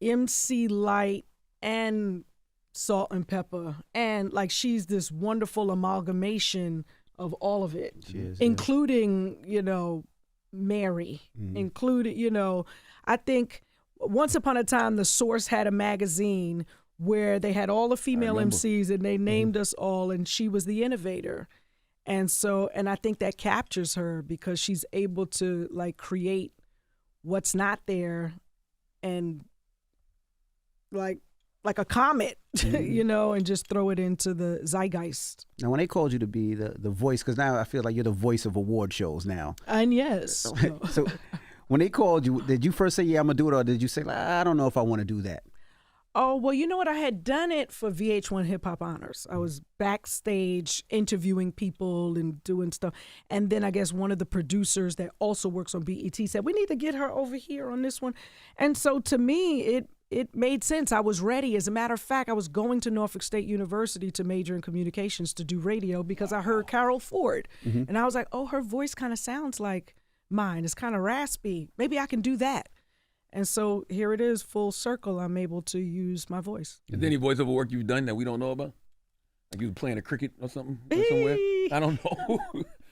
MC Lyte and Salt and Pepper. And like she's this wonderful amalgamation of all of it, including, Mary, including, I think once upon a time, The Source had a magazine where they had all the female MCs and they named us all, and she was the innovator. And so, and I think that captures her because she's able to like create what's not there and like a comet, and just throw it into the zeitgeist. Now, when they called you to be the voice, because now I feel like you're the voice of award shows now. And yes. So when they called you, did you first say, yeah, I'm going to do it, or did you say, I don't know if I want to do that? Oh, well, you know what? I had done it for VH1 Hip Hop Honors. I was backstage interviewing people and doing stuff. And then I guess one of the producers that also works on BET said, we need to get her over here on this one. And so to me, it made sense. I was ready. As a matter of fact, I was going to Norfolk State University to major in communications to do radio because I heard Carol Ford. And I was like, oh, her voice kind of sounds like mine. It's kind of raspy. Maybe I can do that. And so here it is, full circle. I'm able to use my voice. Is there any voiceover work you've done that we don't know about? Like you playing a cricket or something or somewhere? I don't know.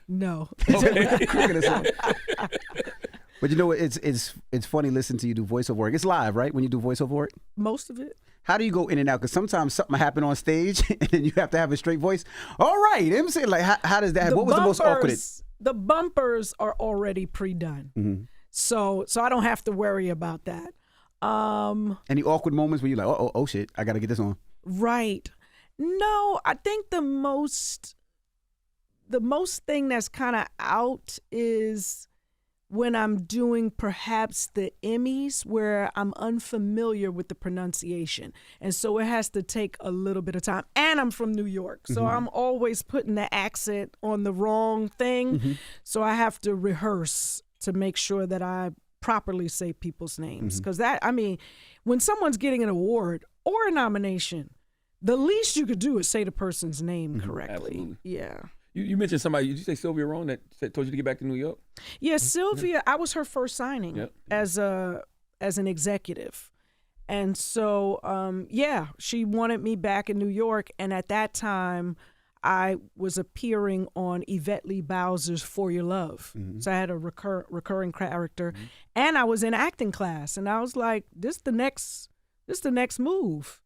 No. Okay. Cricket or something. But you know, it's funny listening to you do voiceover work. It's live, right? When you do voiceover work? Most of it. How do you go in and out? Because sometimes something happen on stage and you have to have a straight voice. All right, MC. Like, how does that? What was the most awkward? The bumpers are already pre-done. So I don't have to worry about that. Any awkward moments where you're like, oh shit, I got to get this on? Right. No, I think the most thing that's kind of out is when I'm doing perhaps the Emmys where I'm unfamiliar with the pronunciation. And so it has to take a little bit of time. And I'm from New York, so I'm always putting the accent on the wrong thing. So I have to rehearse to make sure that I properly say people's names. Because when someone's getting an award or a nomination, the least you could do is say the person's name correctly. Absolutely. Yeah. You mentioned somebody, did you say Sylvia Rowan that told you to get back to New York? Yeah, Sylvia, I was her first signing as an executive. And so, she wanted me back in New York. And at that time, I was appearing on Yvette Lee Bowser's For Your Love. So I had a recurring character. And I was in acting class. And I was like, this is the next move.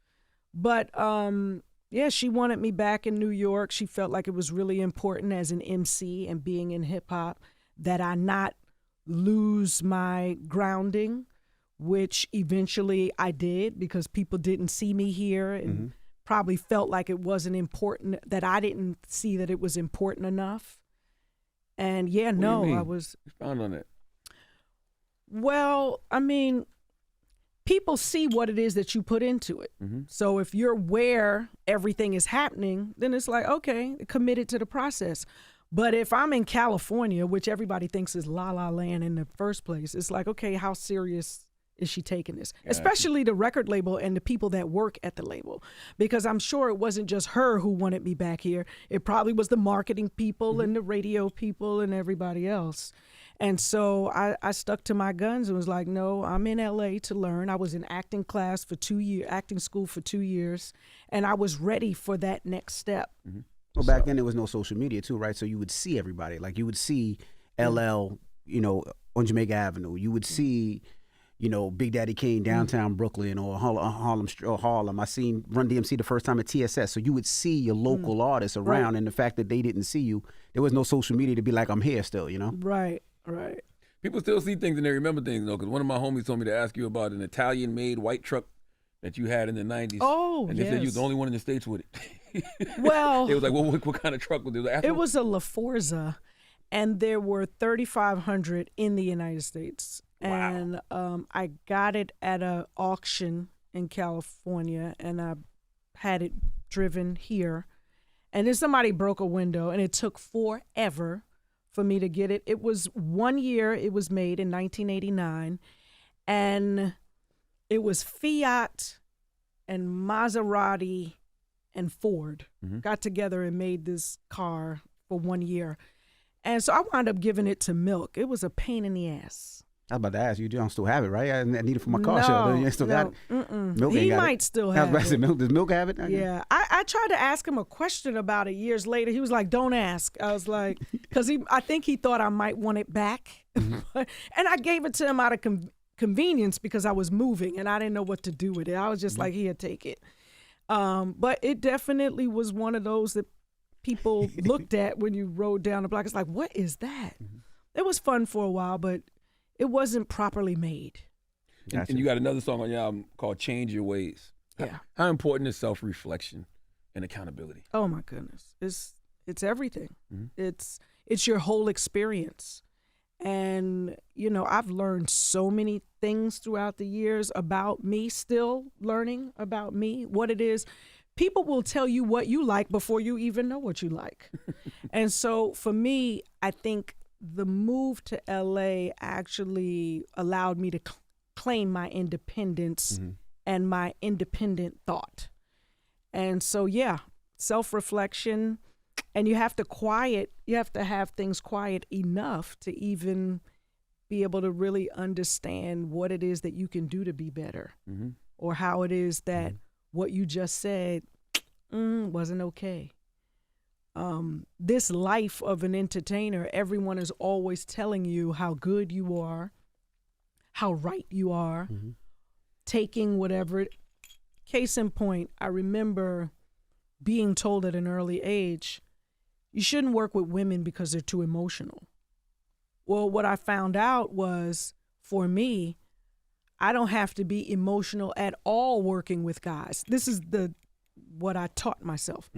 But she wanted me back in New York. She felt like it was really important as an MC and being in hip hop that I not lose my grounding, which eventually I did because people didn't see me here and probably felt like it wasn't important, that I didn't see that it was important enough. And I was. Expound on that. Well, people see what it is that you put into it. So if you're where everything is happening, then it's like, okay, committed to the process. But if I'm in California, which everybody thinks is La La Land in the first place, it's like, okay, how serious is she taking this? Especially the record label and the people that work at the label. Because I'm sure it wasn't just her who wanted me back here. It probably was the marketing people and the radio people and everybody else. And so I stuck to my guns and was like, no, I'm in LA to learn. I was in acting class for 2 years, acting school for 2 years, and I was ready for that next step. Well, back then there was no social media too, right? So you would see everybody. Like you would see LL, on Jamaica Avenue. You would see, Big Daddy Kane downtown Brooklyn or Harlem. I seen Run DMC the first time at TSS. So you would see your local artists around, and the fact that they didn't see you, there was no social media to be like, I'm here still, Right. Right. People still see things and they remember things, though, because one of my homies told me to ask you about an Italian-made white truck that you had in the 90s. Oh, and they said you was the only one in the States with it. Well. It was like, what kind of truck was it? It was a La Forza, and there were 3,500 in the United States. Wow. And I got it at an auction in California, and I had it driven here. And then somebody broke a window, and it took forever for me to get it. It was 1 year it was made in 1989, and it was Fiat and Maserati and Ford got together and made this car for 1 year. And so I wound up giving it to Milk. It was a pain in the ass. I was about to ask you, don't still have it, right? I need it for my car show. You still got it? Milk he might still have it. Does Milk have it? Yeah. I tried to ask him a question about it years later. He was like, don't ask. I was like, because I think he thought I might want it back. And I gave it to him out of convenience because I was moving and I didn't know what to do with it. I was just like, here, take it. But it definitely was one of those that people looked at when you rode down the block. It's like, what is that? It was fun for a while, but it wasn't properly made. Gotcha. And you got another song on your album called Change Your Ways. Yeah. How important is self-reflection and accountability? Oh my goodness. It's everything. It's your whole experience. And, you know, I've learned so many things throughout the years about me, still learning about me, what it is. People will tell you what you like before you even know what you like. And so for me, I think the move to LA actually allowed me to claim my independence and my independent thought. And so, yeah, self-reflection. And you have to have things quiet enough to even be able to really understand what it is that you can do to be better, or how it is that what you just said wasn't okay. This life of an entertainer, everyone is always telling you how good you are, how right you are, taking whatever. Case in point, I remember being told at an early age, you shouldn't work with women because they're too emotional. Well, what I found out was, for me, I don't have to be emotional at all working with guys. This is what I taught myself.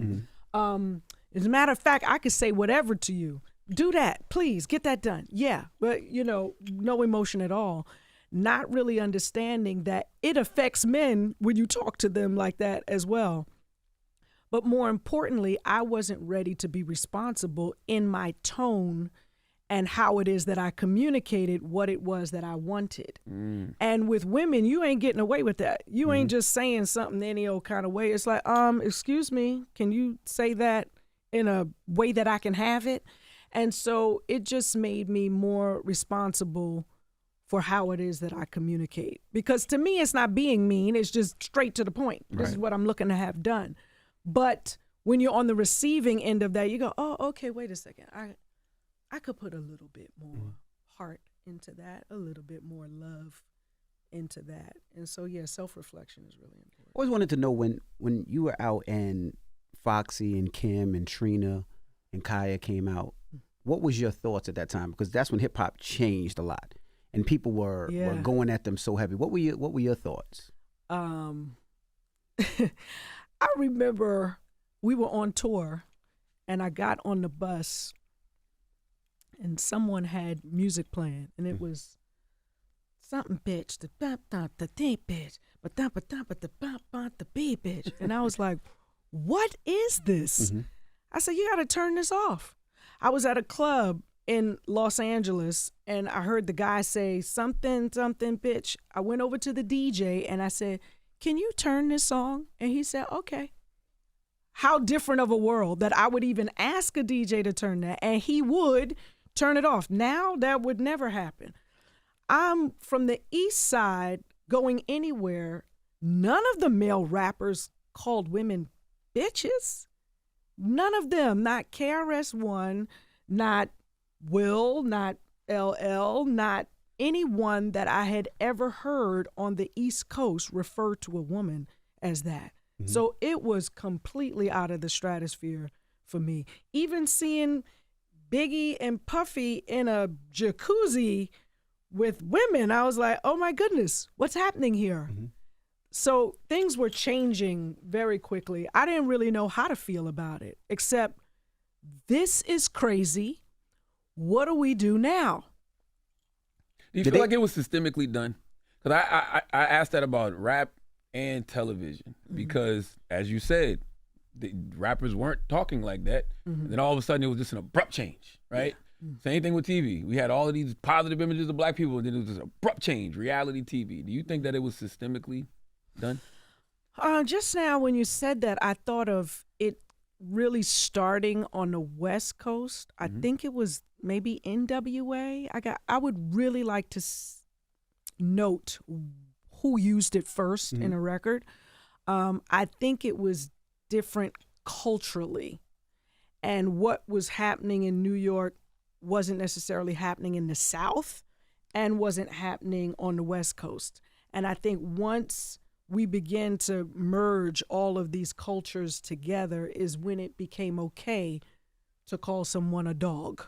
As a matter of fact, I could say whatever to you. Do that, please, get that done. Yeah, but you know, no emotion at all. Not really understanding that it affects men when you talk to them like that as well. But more importantly, I wasn't ready to be responsible in my tone and how it is that I communicated what it was that I wanted. And with women, you ain't getting away with that. You ain't just saying something any old kind of way. It's like, excuse me, can you say that in a way that I can have it? And so it just made me more responsible for how it is that I communicate. Because to me, it's not being mean. It's just straight to the point. This is what I'm looking to have done. But when you're on the receiving end of that, you go, oh, okay, wait a second. I could put a little bit more heart into that, a little bit more love into that. And so, yeah, self-reflection is really important. I always wanted to know when you were out and Foxy and Kim and Trina and Kaya came out, what was your thoughts at that time? Because that's when hip-hop changed a lot and people were going at them so heavy. What were your thoughts? I remember we were on tour and I got on the bus and someone had music playing and it was something bitch, the bop bop the dee bitch, but the bop bop the bee bitch. And I was like, what is this? I said, you gotta turn this off. I was at a club in Los Angeles and I heard the guy say something bitch. I went over to the DJ and I said, can you turn this song? And he said, okay. How different of a world that I would even ask a DJ to turn that and he would turn it off. Now that would never happen. I'm from the East Side going anywhere. None of the male rappers called women bitches. None of them, not KRS-One, not Will, not LL, not anyone that I had ever heard on the East Coast refer to a woman as that. So it was completely out of the stratosphere for me. Even seeing Biggie and Puffy in a jacuzzi with women, I was like, oh my goodness, what's happening here? So things were changing very quickly. I didn't really know how to feel about it, except this is crazy. What do we do now? Do you feel like it was systemically done? Because I asked that about rap and television because, as you said, the rappers weren't talking like that. And then all of a sudden, it was just an abrupt change, right? Same thing with TV. We had all of these positive images of black people, and then it was just an abrupt change, reality TV. Do you think that it was systemically done? Just now, when you said that, I thought of it really starting on the West Coast. I think it was maybe NWA. I would really like to note who used it first in a record. I think it was different culturally, and what was happening in New York wasn't necessarily happening in the South and wasn't happening on the West Coast. And I think once we begin to merge all of these cultures together is when it became okay to call someone a dog.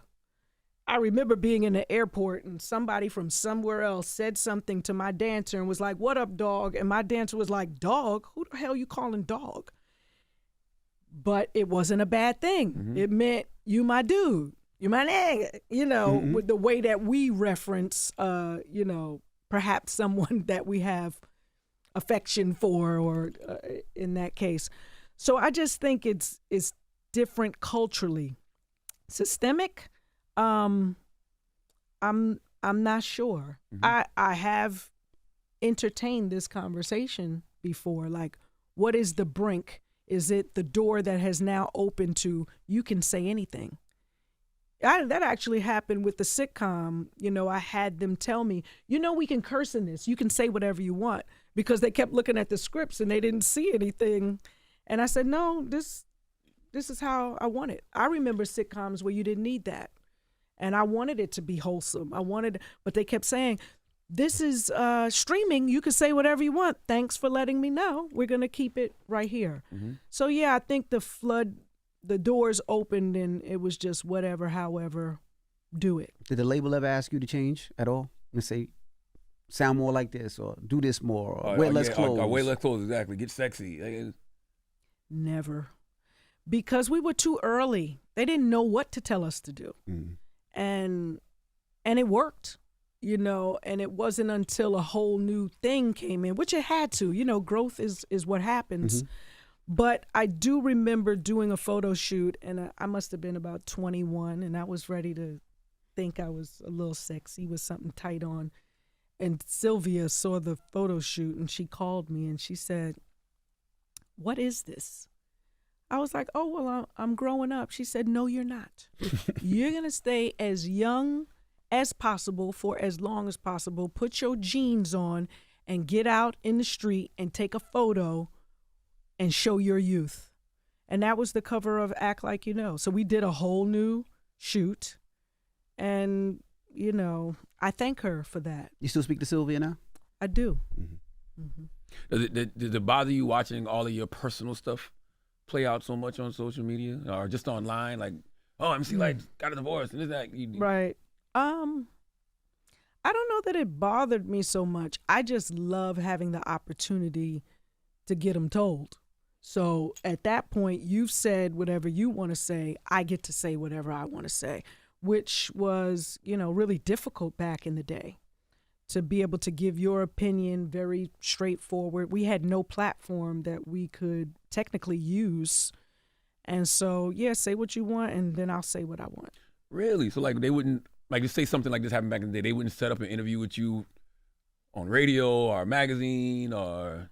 I remember being in the airport and somebody from somewhere else said something to my dancer and was like, what up, dog? And my dancer was like, dog? Who the hell you calling dog? But it wasn't a bad thing. It meant you my dude. you my nigga, with the way that we reference, perhaps someone that we have affection for, or in that case. So I just think it's different culturally. Systemic, I'm not sure. I have entertained this conversation before. Like, what is the brink? Is it the door that has now opened to you can say anything? That actually happened with the sitcom. I had them tell me, we can curse in this. You can say whatever you want, because they kept looking at the scripts and they didn't see anything. And I said, no, this is how I want it. I remember sitcoms where you didn't need that. And I wanted it to be wholesome. But they kept saying, this is streaming. You can say whatever you want. Thanks for letting me know. We're going to keep it right here. So, yeah, I think the doors opened and it was just whatever, however, do it. Did the label ever ask you to change at all? And say, sound more like this, or do this more, or wear less clothes? Or wear less clothes, exactly. Get sexy. Never. Because we were too early. They didn't know what to tell us to do. And it worked. And it wasn't until a whole new thing came in, which it had to. Growth is what happens. But I do remember doing a photo shoot, and I must have been about 21, and I was ready to think I was a little sexy with something tight on. And Sylvia saw the photo shoot, and she called me, and she said, "What is this?" I was like, "Oh, well, I'm growing up." She said, "No, you're not. You're going to stay as young as possible for as long as possible. Put your jeans on and get out in the street and take a photo and show your youth." And that was the cover of Act Like You Know. So we did a whole new shoot. And, I thank her for that. You still speak to Sylvia now? I do. Does it bother you watching all of your personal stuff play out so much on social media or just online? Like, oh, MC Lyte got a divorce and this, that. Right. I don't know that it bothered me so much. I just love having the opportunity to get them told. So at that point, you've said whatever you want to say. I get to say whatever I want to say, which was, really difficult back in the day, to be able to give your opinion very straightforward. We had no platform that we could technically use. And so, say what you want, and then I'll say what I want. Really? So, they wouldn't, to say something like this happened back in the day, they wouldn't set up an interview with you on radio or a magazine or...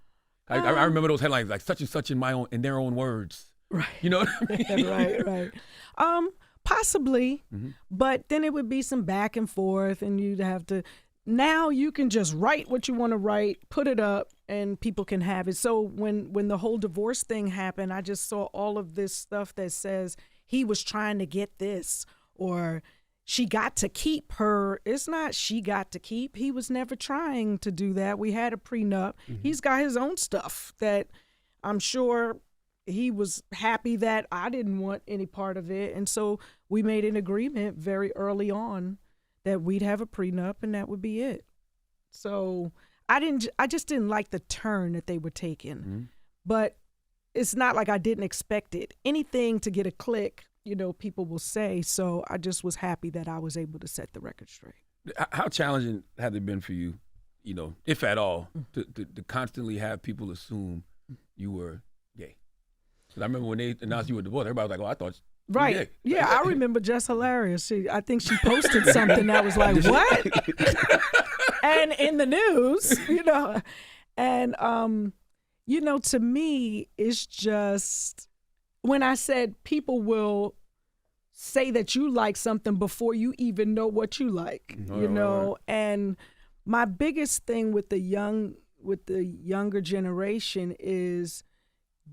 I remember those headlines, like such and such in their own words. Right. You know what I mean? Right. Possibly, but then it would be some back and forth, and you'd have to. Now you can just write what you want to write, put it up, and people can have it. So when the whole divorce thing happened, I just saw all of this stuff that says he was trying to get this, or she got to keep her. It's not she got to keep. He was never trying to do that. We had a prenup. He's got his own stuff that I'm sure he was happy that I didn't want any part of it. And so we made an agreement very early on that we'd have a prenup and that would be it. So I just didn't like the turn that they were taking. But it's not like I didn't expect it. Anything to get a click, people will say. So I just was happy that I was able to set the record straight. How challenging had it been for you, if at all, to constantly have people assume you were gay? Because I remember when they announced you were divorced, everybody was like, "Oh, I thought." Right. Yeah, I remember Jess Hilarious. I think she posted something that was like, "What?" And in the news, and to me, it's just. When I said people will say that you like something before you even know what you like, right. And my biggest thing with the younger generation is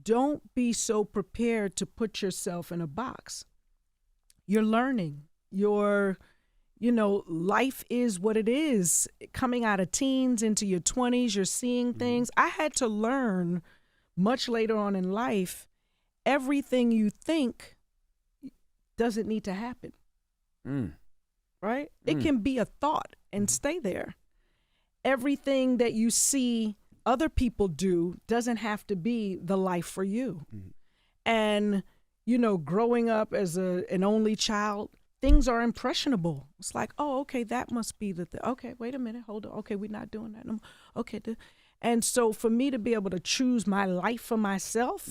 don't be so prepared to put yourself in a box. You're learning. Life is what it is. Coming out of teens into your 20s, you're seeing things. I had to learn much later on in life. Everything you think doesn't need to happen, right? It can be a thought and stay there. Everything that you see other people do doesn't have to be the life for you. And, growing up as an only child, things are impressionable. It's like, oh, okay, that must be the thing. Okay, wait a minute, hold on. Okay, we're not doing that no more. Okay, and so for me to be able to choose my life for myself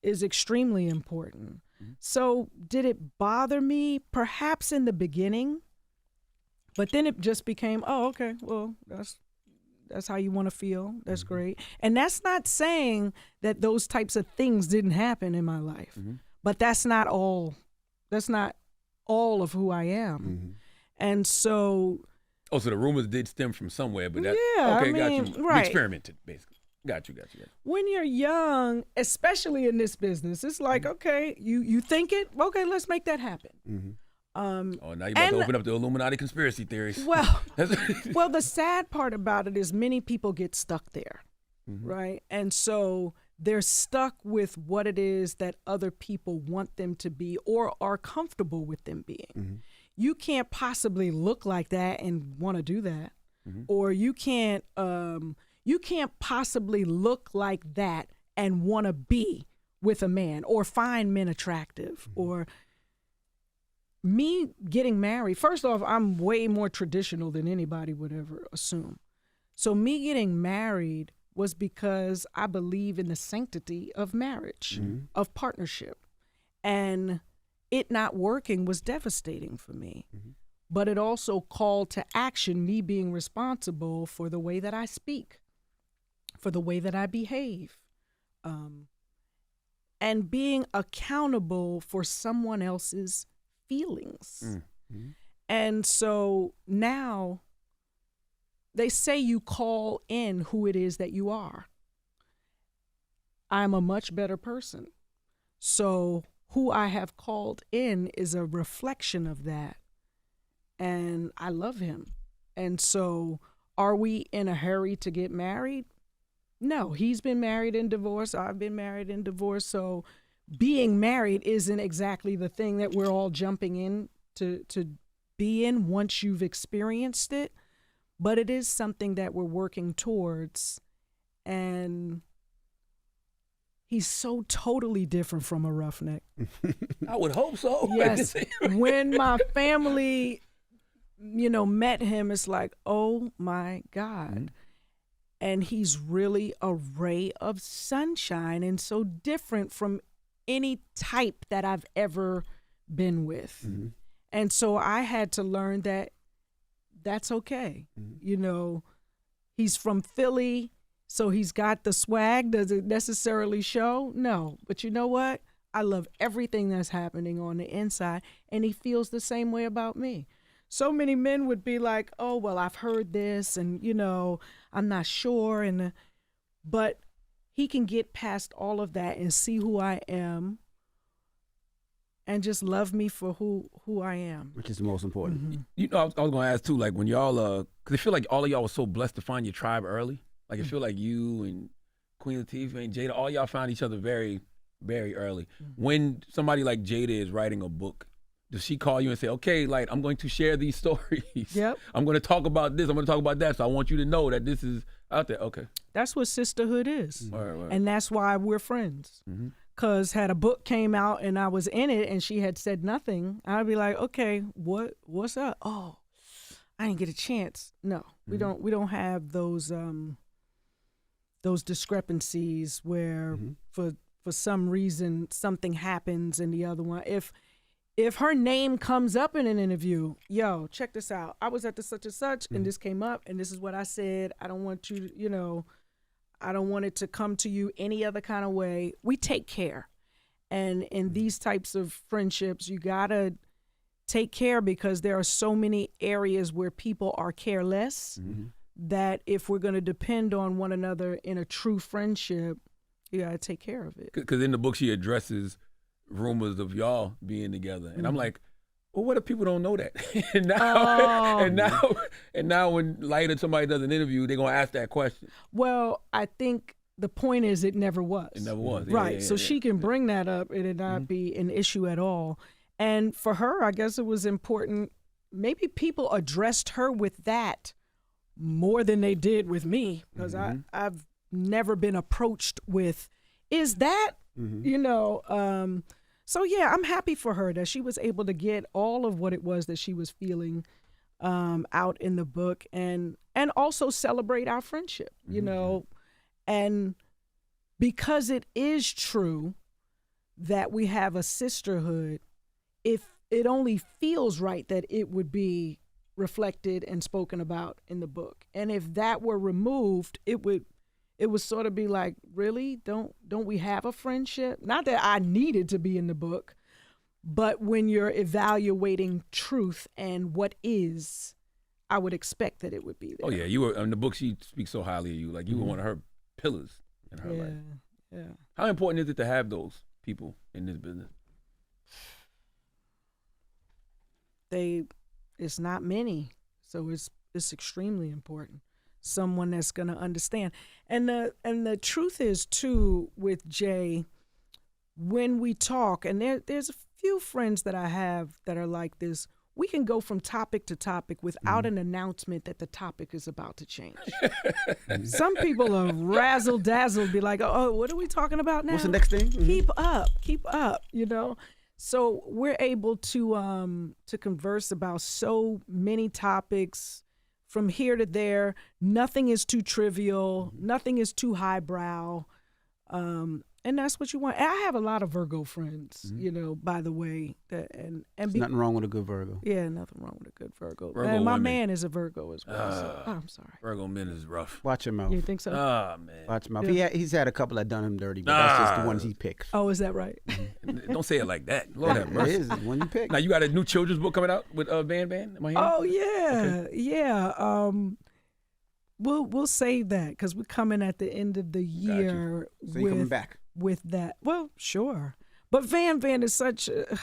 is extremely important. So did it bother me? Perhaps in the beginning, but then it just became, oh, okay, well, that's how you want to feel. That's great. And that's not saying that those types of things didn't happen in my life, but that's not all of who I am. And so. Oh, so the rumors did stem from somewhere, but that, yeah, okay, I mean, got you. right. You experimented, basically. Got you. When you're young, especially in this business, it's like, okay, you think it, okay, let's make that happen. Oh, now you're about to open up the Illuminati conspiracy theories. Well, the sad part about it is many people get stuck there, right? And so they're stuck with what it is that other people want them to be or are comfortable with them being. You can't possibly look like that and want to do that, or you can't possibly look like that and want to be with a man or find men attractive. Or me getting married, first off, I'm way more traditional than anybody would ever assume. So me getting married was because I believe in the sanctity of marriage, of partnership. And it not working was devastating for me. But it also called to action me being responsible for the way that I speak, for the way that I behave, and being accountable for someone else's feelings. And so now they say you call in who it is that you are. I'm a much better person. So who I have called in is a reflection of that. And I love him. And so are we in a hurry to get married? No, he's been married and divorced. I've been married and divorced. So being married isn't exactly the thing that we're all jumping in to be in once you've experienced it. But it is something that we're working towards. And he's so totally different from a roughneck. I would hope so. Yes. When my family, met him, it's like, oh my God. And he's really a ray of sunshine and so different from any type that I've ever been with. And so I had to learn that that's okay. He's from Philly. So he's got the swag. Does it necessarily show? No. But you know what? I love everything that's happening on the inside, and he feels the same way about me. So many men would be like, oh, well, I've heard this, and, I'm not sure. But he can get past all of that and see who I am and just love me for who I am. Which is the most important. I was going to ask, too, like when y'all, because I feel like all of y'all was so blessed to find your tribe early. Like, I feel like you and Queen Latifah and Jada, all y'all found each other very, very early. When somebody like Jada is writing a book, does she call you and say, okay, Lyte, I'm going to share these stories. Yep. I'm going to talk about this. I'm going to talk about that. So I want you to know that this is out there. Okay. That's what sisterhood is. Right. And that's why we're friends. Because had a book came out and I was in it and she had said nothing, I'd be like, okay, what's up? Oh, I didn't get a chance. No, we don't have those discrepancies where for some reason something happens and the other one, if her name comes up in an interview, yo, check this out. I was at the such and such and this came up and this is what I said. I don't want you to, I don't want it to come to you any other kind of way. We take care. And in these types of friendships, you gotta take care because there are so many areas where people are careless. That if we're going to depend on one another in a true friendship, you got to take care of it. Because in the book, she addresses rumors of y'all being together. And I'm like, well, what if people don't know that? and now when Lyte or somebody does an interview, they're going to ask that question. Well, I think the point is it never was. It never was. Right. So she can bring that up. It would not be an issue at all. And for her, I guess it was important. Maybe people addressed her with that more than they did with me, because I've never been approached with, is that, So yeah, I'm happy for her that she was able to get all of what it was that she was feeling out in the book, and also celebrate our friendship, you know, and because it is true that we have a sisterhood, if it only feels right that it would be reflected and spoken about in the book. And if that were removed, it would sort of be like, really? Don't we have a friendship? Not that I needed to be in the book, but when you're evaluating truth and what is, I would expect that it would be there. Oh yeah, you were in the book. She speaks so highly of you. Like you were one of her pillars in her life. Yeah. How important is it to have those people in this business? It's not many, so it's extremely important. Someone that's going to understand, and the truth is too with Jay, when we talk, and there's a few friends that I have that are like this. We can go from topic to topic without an announcement that the topic is about to change. Some people are razzle-dazzle, be like, oh, what are we talking about now? What's the next thing? Keep up, you know? So we're able to converse about so many topics from here to there. Nothing is too trivial. Nothing is too highbrow. And that's what you want. And I have a lot of Virgo friends, you know, by the way. And nothing wrong with a good Virgo. Yeah, nothing wrong with a good Virgo. Virgo and my women. man is a Virgo as well. So, I'm sorry. Virgo men is rough. Watch your mouth. You think so? Ah man. Watch your mouth. Yeah. He's had a couple that done him dirty, but that's just the ones he picks. Oh, is that right? Don't say it like that. Lord have It mercy. is the one you pick. Now you got a new children's book coming out with Van Van. Am I hearing? Oh yeah, yeah. We'll save that because we're coming at the end of the year. So you coming back? With that? Well, sure. But Van is such. Is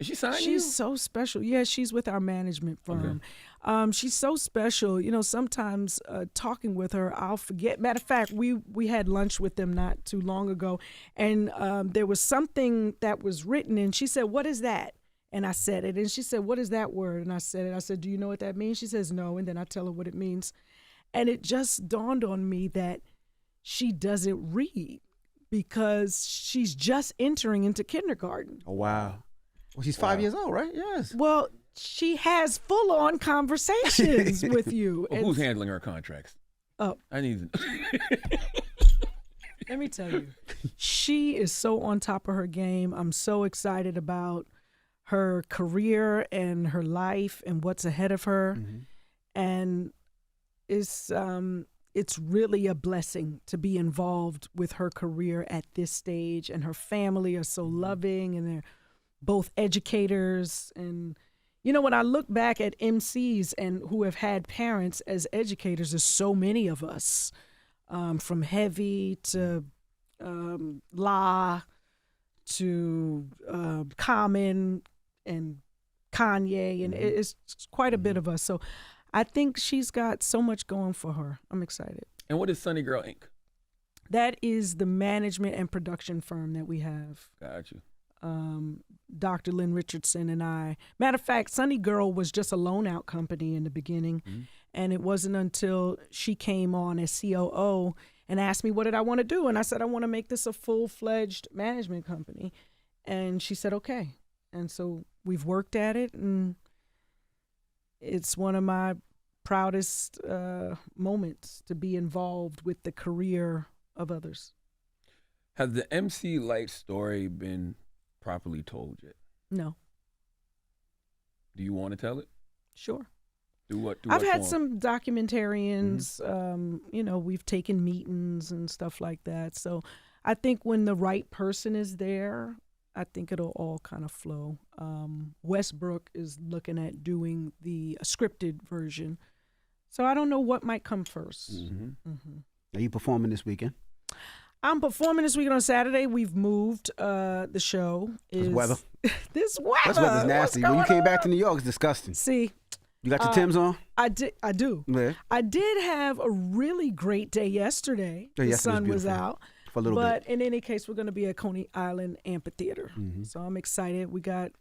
she signed? She's so special. Yeah, she's with our management firm. Okay. She's so special. You know, sometimes talking with her, I'll forget. Matter of fact, we had lunch with them not too long ago, and there was something that was written, and she said, "What is that?" And I said it, and she said, "What is that word?" And I said it. I said, "Do you know what that means?" She says, "No," and then I tell her what it means, and it just dawned on me that she doesn't read because she's just entering into kindergarten. Oh wow. Well, she's 5 years old, right? Yes. Well, she has full-on conversations with you. Well, who's handling her contracts? Oh, I need. let me tell you, she is so on top of her game. I'm so excited about her career and her life and what's ahead of her, and it's really a blessing to be involved with her career at this stage. And her family are so loving, and they're both educators. And, you know, when I look back at MCs and who have had parents as educators, there's so many of us, from Heavy to La to Common and Kanye, and it's quite a bit of us. So I think she's got so much going for her. I'm excited. And what is Sunny Girl Inc.? That is the management and production firm that we have. Got you. Dr. Lynn Richardson and I. Matter of fact, Sunny Girl was just a loan out company in the beginning. And it wasn't until she came on as COO and asked me what did I want to do. And I said, I want to make this a full-fledged management company. And she said, okay. And so we've worked at it, and it's one of my proudest moments to be involved with the career of others. Has the MC Lyte story been properly told yet? No. Do you want to tell it? Sure. I've had form? some documentarians, you know, we've taken meetings and stuff like that. So I think when the right person is there, I think it'll all kind of flow. Westbrook is looking at doing the scripted version. So I don't know what might come first. Are you performing this weekend? I'm performing this weekend on Saturday. We've moved the show. This weather. This weather. This weather's nasty. When you came back to New York, it's disgusting. See. You got your Timbs on? I do. Yeah. I did have a really great day yesterday. Yeah, the yesterday's sun was beautiful. out. For a little but bit. in any case, we're going to be at Coney Island Amphitheater. So I'm excited. We got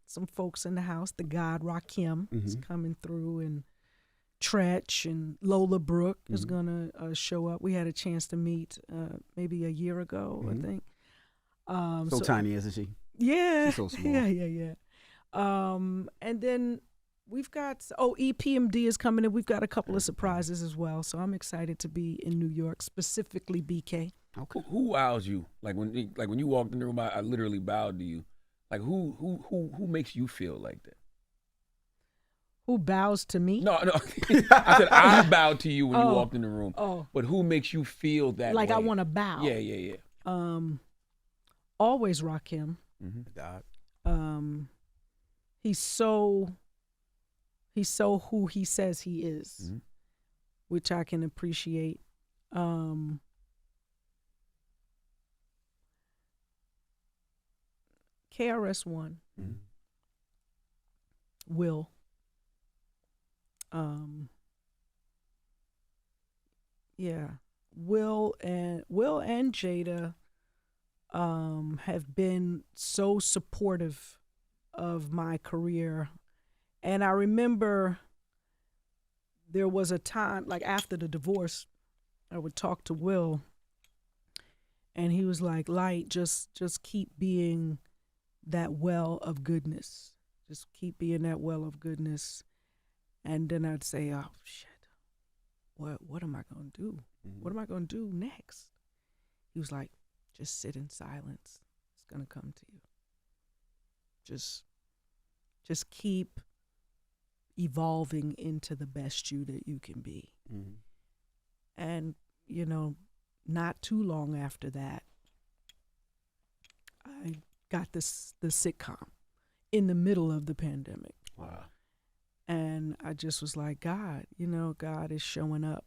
some folks in the house. The God Rakim is coming through, and Tretch and Lola Brooke is going to show up. We had a chance to meet maybe a year ago, I think. So tiny, isn't she? Yeah. She's so small. Yeah. And then we've got EPMD is coming in. We've got a couple of surprises as well. So I'm excited to be in New York, specifically BK. Okay. Who wows you? Like when you walked in the room, I literally bowed to you. Like who makes you feel like that? Who bows to me? No. I said I bowed to you when you walked in the room. Oh. But who makes you feel that like way? I want to bow. Yeah. Always Rakim. Mm-hmm. He's so who he says he is, mm-hmm. which I can appreciate. KRS-One, mm-hmm. Will, Will and Jada have been so supportive of my career. And I remember there was a time, like after the divorce, I would talk to Will, and he was like, Lyte, just keep being that well of goodness. Just keep being that well of goodness. And then I'd say, oh, shit, what am I going to do? Mm-hmm. What am I going to do next? He was like, just sit in silence. It's going to come to you. Just keep evolving into the best you that you can be. Mm-hmm. And, not too long after that, I got the sitcom in the middle of the pandemic. Wow. And I just was like, God, God is showing up.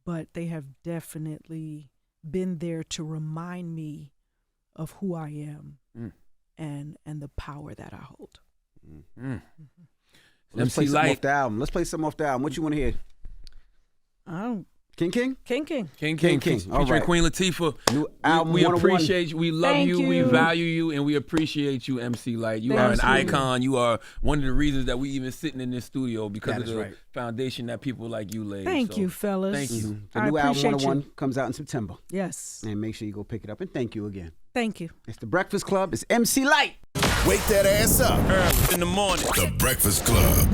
But they have definitely been there to remind me of who I am and the power that I hold. Mm-hmm. Mm-hmm. Let's play something off the album. Let's play something off the album. What you want to hear? King. King. Featuring All right. Queen Latifah. New album. We appreciate you. We love Thank you. We value you, and we appreciate you, MC Lyte. You are an icon. You are one of the reasons that we even sitting in this studio because of the foundation that people like you laid. Thank you, fellas. Thank you. The new album 101 comes out in September. Yes. And make sure you go pick it up. And thank you again. Thank you. It's The Breakfast Club. It's MC Lyte. Wake that ass up. Early in the morning. The Breakfast Club.